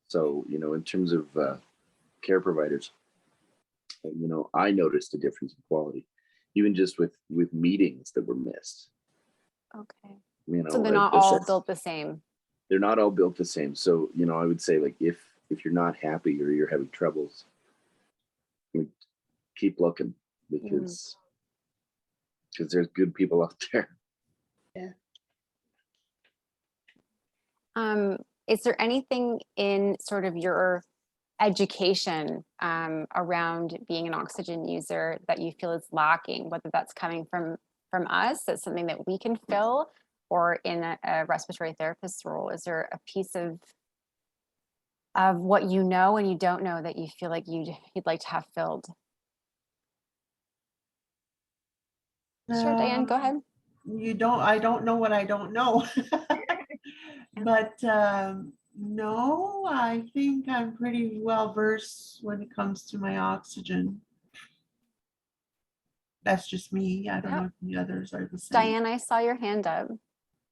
So you know, in terms of care providers, you know, I noticed a difference in quality, even just with meetings that were missed. Okay. You know, So they're not all built the same. They're not all built the same. So, you know, I would say, like, if you're not happy or you're having troubles, keep looking, because there's good people out there. Yeah. Is there anything in sort of your education around being an oxygen user that you feel is lacking, whether that's coming from us, that's something that we can fill, or in a respiratory therapist role? Is there a piece of what you know and you don't know that you feel like you'd like to have filled? Sure, Diane, go ahead. I don't know what I don't know. But No, I think I'm pretty well versed when it comes to my oxygen. That's just me. I don't know if the others are the same. Diane, I saw your hand up.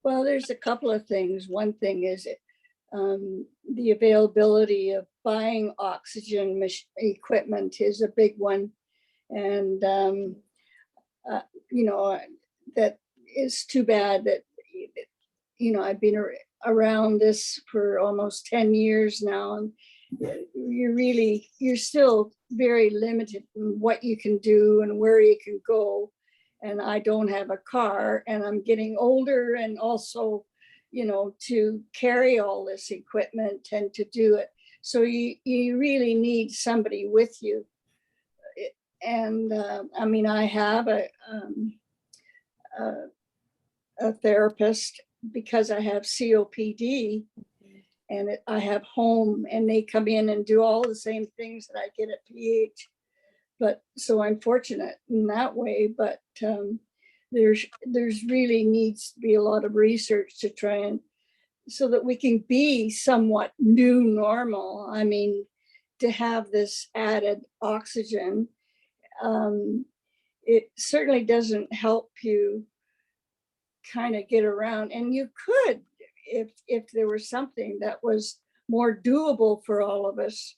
Well, there's a couple of things. One thing is the availability of buying oxygen equipment is a big one. And, you know, that is too bad that, you know, I've been around this for almost 10 years now. And you're still very limited in what you can do and where you can go. And I don't have a car, and I'm getting older, and also, you know, to carry all this equipment and to do it. So you really need somebody with you. And I mean, I have a therapist because I have COPD, and I have home, and they come in and do all the same things that I get at PH. But so I'm fortunate in that way, but there's really needs to be a lot of research to try and so that we can be somewhat new normal. I mean, to have this added oxygen, it certainly doesn't help you kind of get around. And you could, if there was something that was more doable for all of us.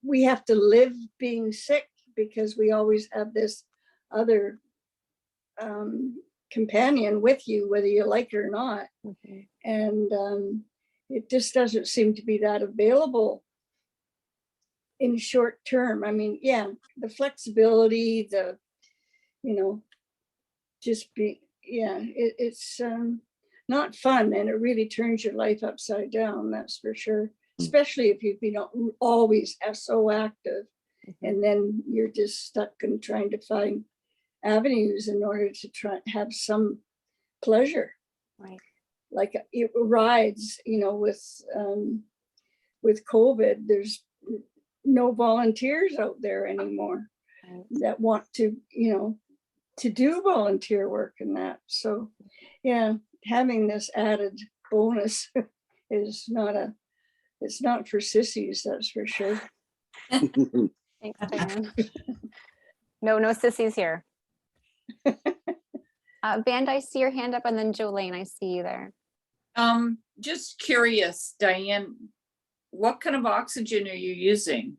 We have to live being sick because we always have this other companion with you, whether you like it or not. Mm-hmm. And it just doesn't seem to be that available in short term. I mean, yeah, the flexibility, you know, just be, yeah, it's not fun, and it really turns your life upside down, that's for sure. Especially if you've been always so active, and then you're just stuck in trying to find avenues in order to try and have some pleasure. Right. Like it rides, you know, with COVID, there's no volunteers out there anymore that want to, you know, to do volunteer work and that. So yeah, having this added bonus is it's not for sissies, that's for sure. Thanks, Diane. No sissies here. Vanda, I see your hand up, and then Jolene, I see you there. Just curious, Diane, what kind of oxygen are you using?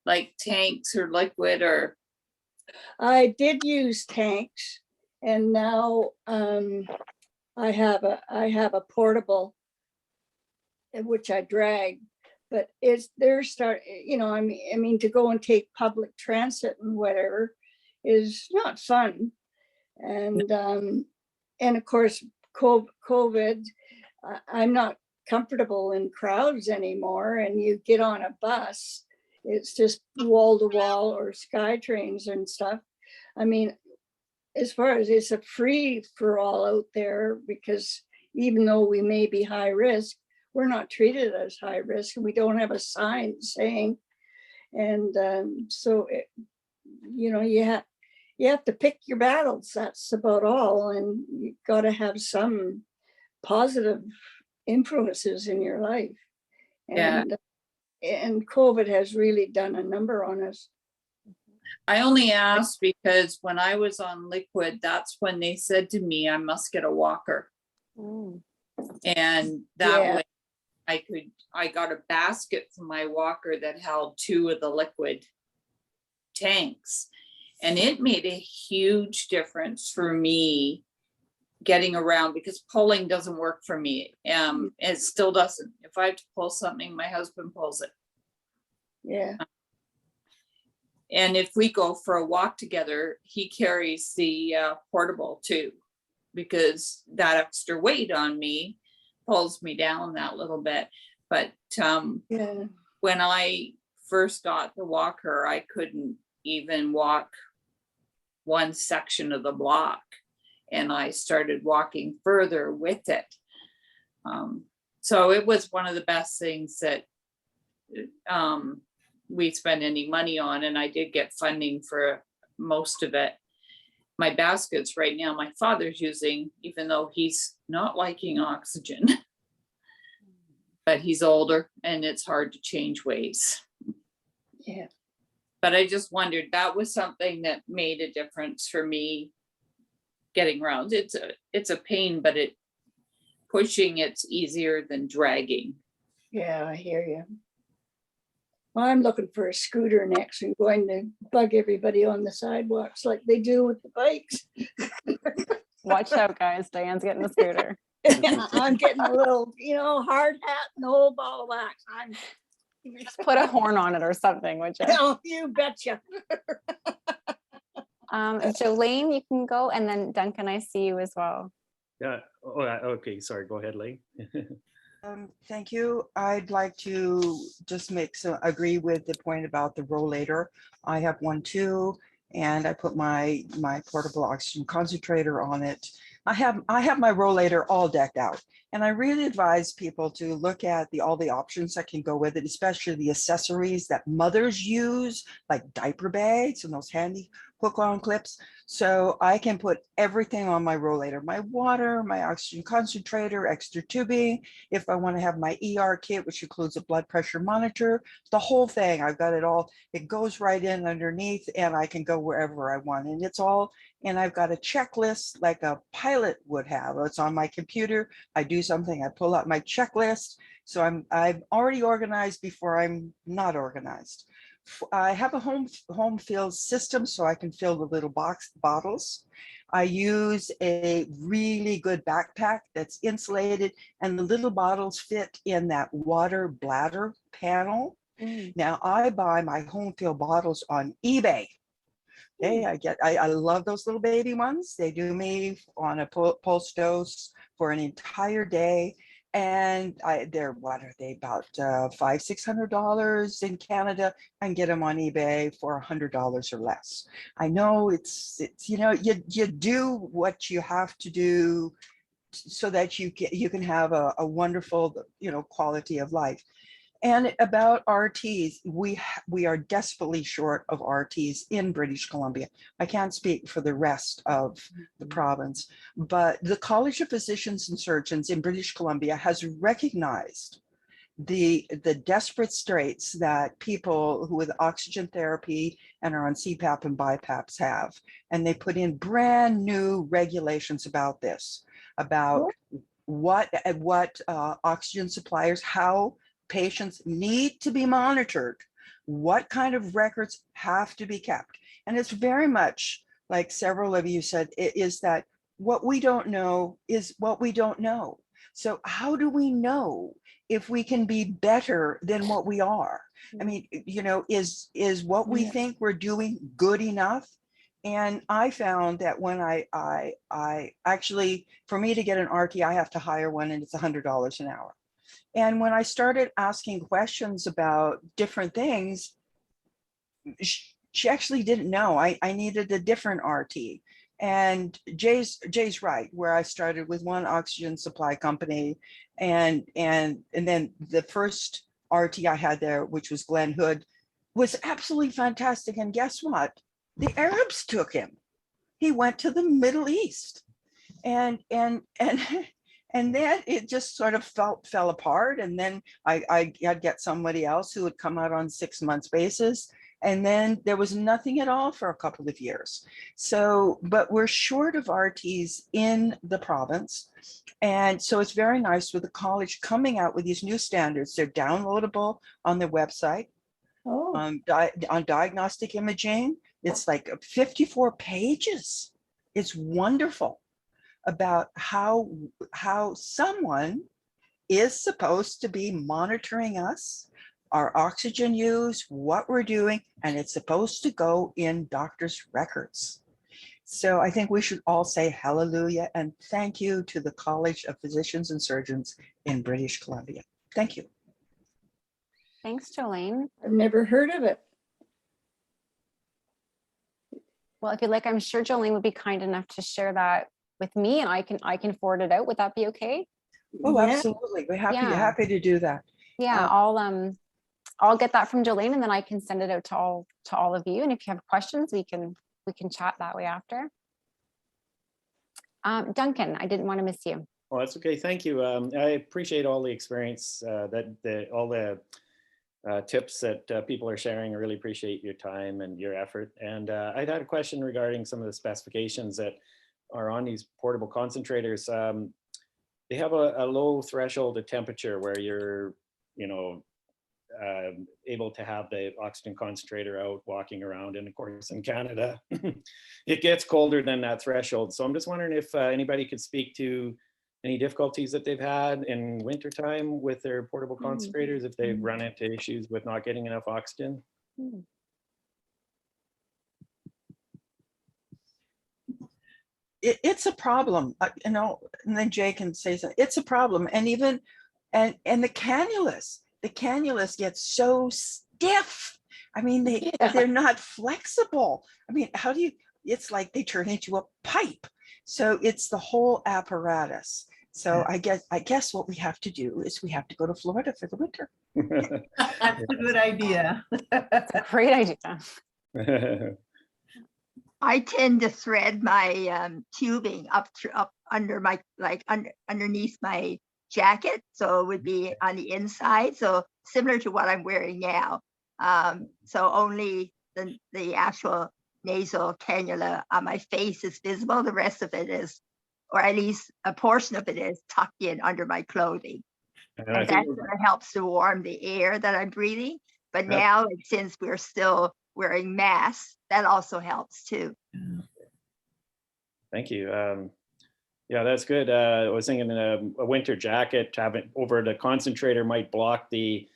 Like tanks or liquid or? I did use tanks, and now I have a portable, which I drag, but they're you know, I mean, to go and take public transit and whatever is not fun. And of course, COVID, I'm not comfortable in crowds anymore. And you get on a bus, it's just wall to wall or sky trains and stuff. I mean, as far as it's a free for all out there, because even though we may be high risk, we're not treated as high risk, and we don't have a sign saying. And so, you know, you have to pick your battles. That's about all. And you've got to have some positive influences in your life. And, and COVID has really done a number on us. I only asked because when I was on liquid, that's when they said to me, I must get a walker. Mm. And that way I got a basket for my walker that held 2 of the liquid tanks. And it made a huge difference for me getting around, because pulling doesn't work for me. It still doesn't. If I have to pull something, my husband pulls it. Yeah. And if we go for a walk together, he carries the portable too, because that extra weight on me pulls me down that little bit. But when I first got the walker, I couldn't even walk one section of the block, and I started walking further with it. So it was one of the best things that we spent any money on, and I did get funding for most of it. My baskets right now, my father's using, even though he's not liking oxygen. but he's older and it's hard to change ways. Yeah. But I just wondered, that was something that made a difference for me getting around. It's a pain, but pushing it's easier than dragging. Yeah, I hear you. Well, I'm looking for a scooter next and going to bug everybody on the sidewalks like they do with the bikes. Watch out, guys. Diane's getting a scooter. I'm getting a little, hard hat and the whole ball of wax. Put a horn on it or something, would you? Oh, you betcha. Jolene, you can go, and then Duncan, I see you as well. Yeah. Oh, okay. Sorry. Go ahead, Lane. Thank you. I'd like to just agree with the point about the rollator. I have one too, and I put my portable oxygen concentrator on it. I have my rollator all decked out, and I really advise people to look at all the options that can go with it, especially the accessories that mothers use, like diaper bags and those handy hook-on clips. So I can put everything on my rollator: my water, my oxygen concentrator, extra tubing. If I want to have my ER kit, which includes a blood pressure monitor, the whole thing, I've got it all. It goes right in underneath, and I can go wherever I want. And it's all, and I've got a checklist like a pilot would have. It's on my computer. I do something, I pull out my checklist. So I'm already organized before I'm not organized. I have a home fill system, so I can fill the little bottles. I use a really good backpack that's insulated, and the little bottles fit in that water bladder panel. Now I buy my home fill bottles on eBay. Okay, I love those little baby ones. They do me on a pulse dose for an entire day. And what are they, about $500-600 in Canada? I can get them on eBay for $100 or less. I know it's you do what you have to do so that you can have a wonderful quality of life. And about RTs, we are desperately short of RTs in British Columbia. I can't speak for the rest of the province, but the College of Physicians and Surgeons in British Columbia has recognized the desperate straits that people who with oxygen therapy and are on CPAP and BiPAPs have. And they put in brand new regulations about this, about what oxygen suppliers, how patients need to be monitored, what kind of records have to be kept. And it's very much like several of you said, it is that what we don't know is what we don't know. So how do we know if we can be better than what we are? I mean, is what we think we're doing good enough? And I found that when I actually, for me to get an RT, I have to hire one, and it's $100 an hour. And when I started asking questions about different things, she actually didn't know. I needed a different RT. And Jay's right, where I started with one oxygen supply company. And then the first RT I had there, which was Glenn Hood, was absolutely fantastic. And guess what? The Arabs took him. He went to the Middle East. And then it just sort of fell apart. And then I'd get somebody else who would come out on 6 months basis. And then there was nothing at all for a couple of years. So, but we're short of RTs in the province. And so it's very nice with the college coming out with these new standards. They're downloadable on their website. On diagnostic imaging. It's like 54 pages. It's wonderful about how someone is supposed to be monitoring us, our oxygen use, what we're doing, and it's supposed to go in doctors' records. So I think we should all say hallelujah and thank you to the College of Physicians and Surgeons in British Columbia. Thank you. Thanks, Jolene. I've never heard of it. Well, if you'd like, I'm sure Jolene would be kind enough to share that with me, and I can forward it out. Would that be okay? Oh, Yeah. absolutely. We're happy to do that. Yeah, I'll get that from Jolene, and then I can send it out to all of you. And if you have questions, we can chat that way after. Duncan, I didn't want to miss you. Oh, that's okay. Thank you. I appreciate all the experience all the tips that people are sharing. I really appreciate your time and your effort. And I had a question regarding some of the specifications that are on these portable concentrators. They have a low threshold of temperature where you're, you know, able to have the oxygen concentrator out walking around. And of course, in Canada, it gets colder than that threshold. So I'm just wondering if anybody could speak to any difficulties that they've had in wintertime with their portable concentrators, if they've run into issues with not getting enough oxygen. It's a problem, you know, and then Jay can say something. It's a problem. And even, and the cannulas get so stiff. I mean, they're not flexible. I mean, how do you, it's like they turn into a pipe. So it's the whole apparatus. So I guess what we have to do is we have to go to Florida for the winter. That's a good idea. That's a great idea. I tend to thread my tubing up under my, underneath my jacket. So it would be on the inside. So similar to what I'm wearing now. So only the actual nasal cannula on my face is visible. The rest of it is, or at least a portion of it is tucked in under my clothing. And that sort of helps to warm the air that I'm breathing. But now, since we're still wearing masks, that also helps too. Thank you. Yeah, that's good. I was thinking a winter jacket having over the concentrator might block the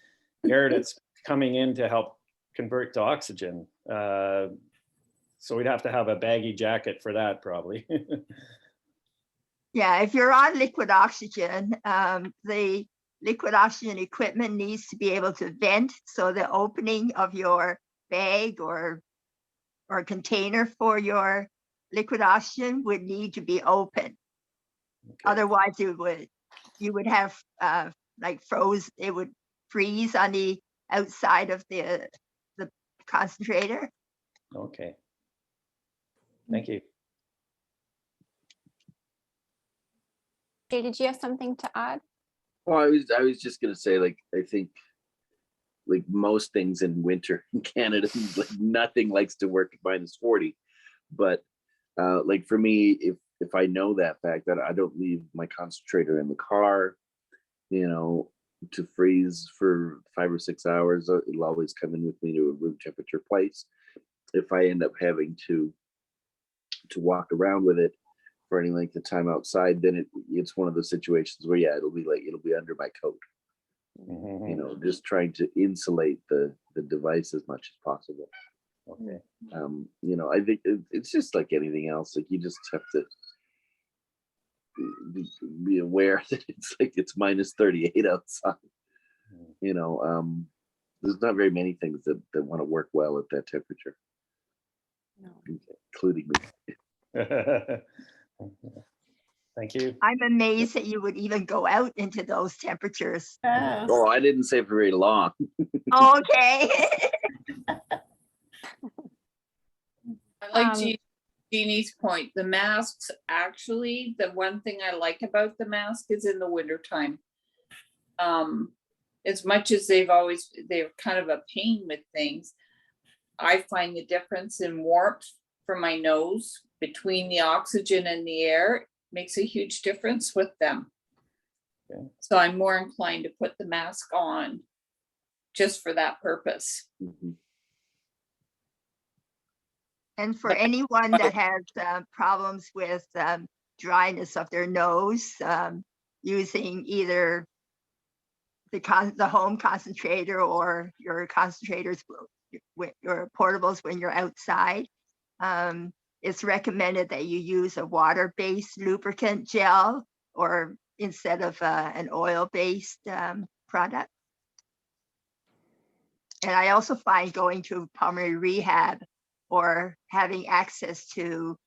air that's coming in to help convert to oxygen. So we'd have to have a baggy jacket for that probably. Yeah, if you're on liquid oxygen, the liquid oxygen equipment needs to be able to vent. So the opening of your bag or container for your liquid oxygen would need to be open. Okay. Otherwise, you would have it would freeze on the outside of the concentrator. Okay. Thank you. Jay, did you have something to add? Well, I was just gonna say, like, I think like most things in winter in Canada, like nothing likes to work at -40. But like for me, if I know that fact, that I don't leave my concentrator in the car, you know, to freeze for 5 or 6 hours, it'll always come in with me to a room temperature place. If I end up having to walk around with it for any length of time outside, then it's one of those situations where it'll be under my coat. You know, just trying to insulate the device as much as possible. Okay. You know, I think it's just like anything else. Like you just have to be aware that it's -38 outside. You know, there's not very many things that want to work well at that temperature. No. Including me. Thank you. I'm amazed that you would even go out into those temperatures. Oh, I didn't say for very long. Okay. I like Jeannie's point. The masks, actually, the one thing I like about the mask is in the wintertime. As much as they're kind of a pain with things, I find the difference in warmth from my nose between the oxygen and the air makes a huge difference with them. Okay. So I'm more inclined to put the mask on just for that purpose. Mm-hmm. And for anyone that has problems with dryness of their nose, using either the home concentrator or your concentrators, your portables when you're outside, it's recommended that you use a water-based lubricant gel or instead of an oil-based product. And I also find going to pulmonary rehab or having access to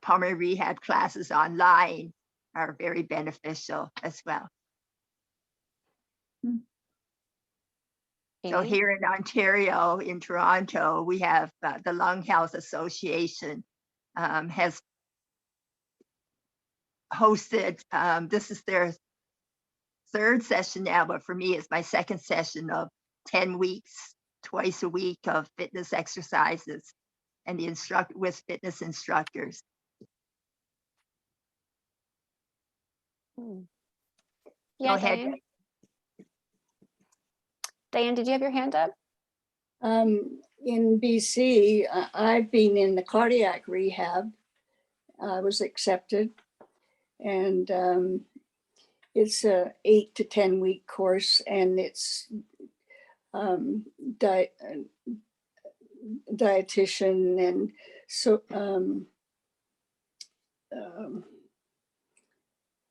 pulmonary rehab classes online are very beneficial as well. So here in Ontario, in Toronto, we have the Lung Health Association has hosted, this is their third session now, but for me, it's my second session of 10 weeks, twice a week of fitness exercises and with fitness instructors. Yeah, Go ahead. Diane. Diane, did you have your hand up? In BC, I've been in the cardiac rehab. I was accepted, and it's a 8 to 10 week course, and it's dietitian and so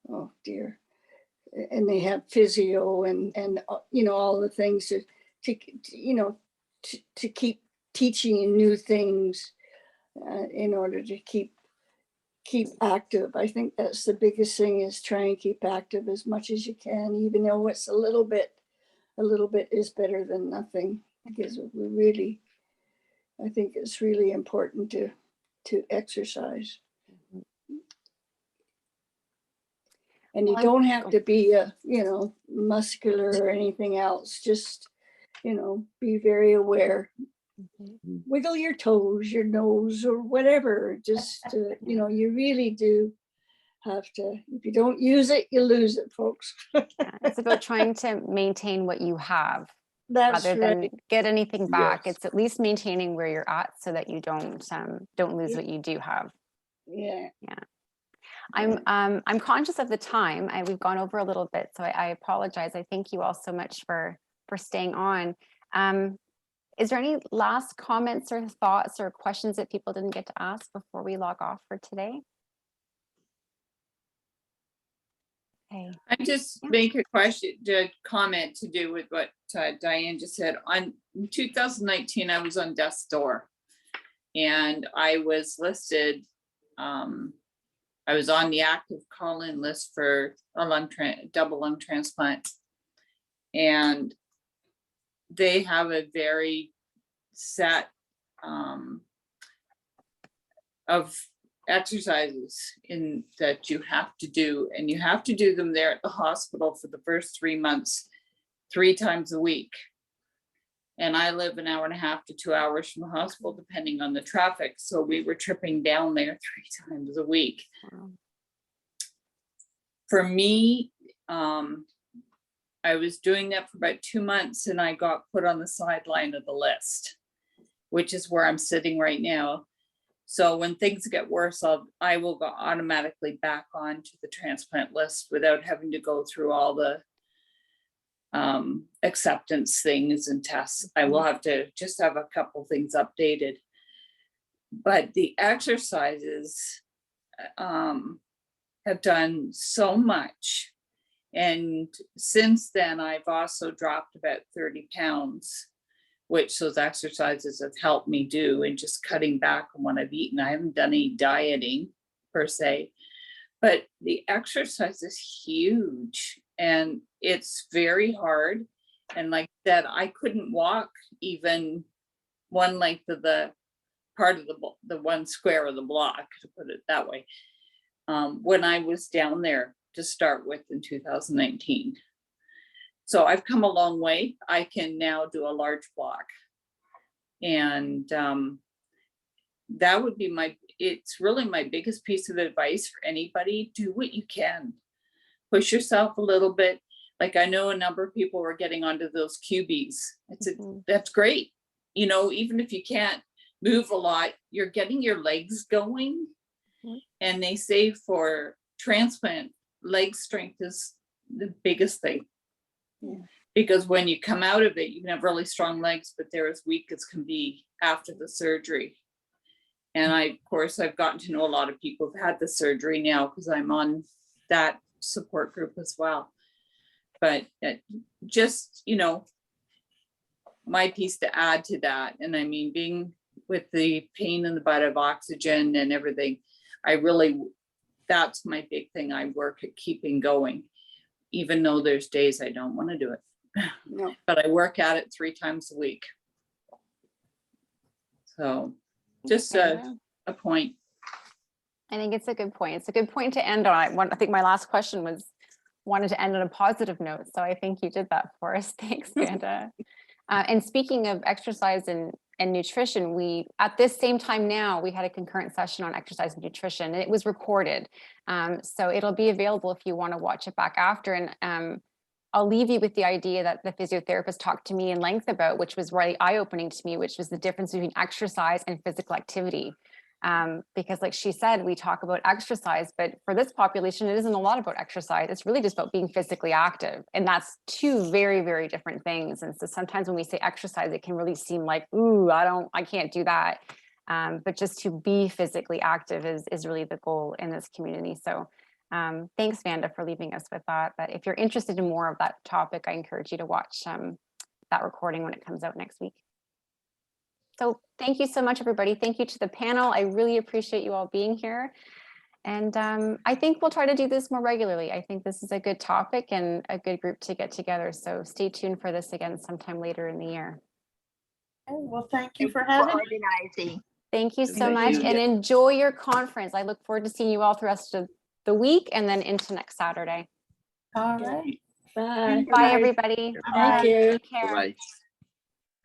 oh dear, and they have physio and you know, all the things to you know, to keep teaching you new things in order to keep active. I think that's the biggest thing, is try and keep active as much as you can, even though it's a little bit is better than nothing, because we really, I think it's really important to exercise. And you don't have to be you know, muscular or anything else. Just, you know, be very aware. Wiggle your toes, your nose, or whatever. Just, you know, you really do have to. If you don't use it, you lose it, folks. It's about trying to maintain what you have. That's rather right. than get anything back. Yes. It's at least maintaining where you're at so that you don't lose what you do have. Yeah. I'm conscious of the time. We've gone over a little bit, so I apologize. I thank you all so much for staying on. Is there any last comments or thoughts or questions that people didn't get to ask before we log off for today? Okay. I just make a comment to do with what Diane just said. In 2019, I was on death's door, and I was listed. I was on the active call-in list for a double lung transplant, and they have a very set of exercises in that you have to do, and you have to do them there at the hospital for the first 3 months, 3 times a week. And I live an hour and a half to 2 hours from the hospital, depending on the traffic. So we were tripping down there 3 times a week. Wow. For me, I was doing that for about 2 months, and I got put on the sideline of the list, which is where I'm sitting right now. So when things get worse, I will go automatically back onto the transplant list without having to go through all the acceptance things and tests. I will have to just have a couple things updated. But the exercises have done so much. And since then, I've also dropped about 30 pounds, which those exercises have helped me do, and just cutting back on what I've eaten. I haven't done any dieting per se, but the exercise is huge, and it's very hard. And like that, I couldn't walk even one length of the part of the one square of the block, to put it that way, when I was down there to start with in 2019. So I've come a long way. I can now do a large block. And that would be it's really my biggest piece of advice for anybody. Do what you can. Push yourself a little bit. Like, I know a number of people were getting onto those QBs. That's great. You know, even if you can't move a lot, you're getting your legs going. And they say for transplant, leg strength is the biggest thing. Yeah. Because when you come out of it, you can have really strong legs, but they're as weak as can be after the surgery. And of course, I've gotten to know a lot of people who've had the surgery now, because I'm on that support group as well. But just, you know, my piece to add to that. And I mean, being with the pain in the butt of oxygen and everything, that's my big thing. I work at keeping going, even though there's days I don't want to do it. No. But I work at it 3 times a week. So just a point. I think it's a good point. It's a good point to end on. I think my last question wanted to end on a positive note. So I think you did that for us. Thanks, Vanda. And speaking of exercise and nutrition, we, at this same time now, we had a concurrent session on exercise and nutrition, and it was recorded. So it'll be available if you want to watch it back after. And I'll leave you with the idea that the physiotherapist talked to me in length about, which was really eye-opening to me, which was the difference between exercise and physical activity. Because like she said, we talk about exercise, but for this population, it isn't a lot about exercise. It's really just about being physically active. And that's two very, very different things. And so sometimes when we say exercise, it can really seem like, ooh, I can't do that. But just to be physically active is really the goal in this community. So thanks, Vanda, for leaving us with that. But if you're interested in more of that topic, I encourage you to watch that recording when it comes out next week. So thank you so much, everybody. Thank you to the panel. I really appreciate you all being here. And I think we'll try to do this more regularly. I think this is a good topic and a good group to get together. So stay tuned for this again sometime later in the year. Well, thank you for having me. organizing. Thank you so Thank much you. and enjoy your conference. I look forward to seeing you all the rest of the week and then into next Saturday. All right. Bye. Bye, everybody. Thank you. Take care. Bye-bye.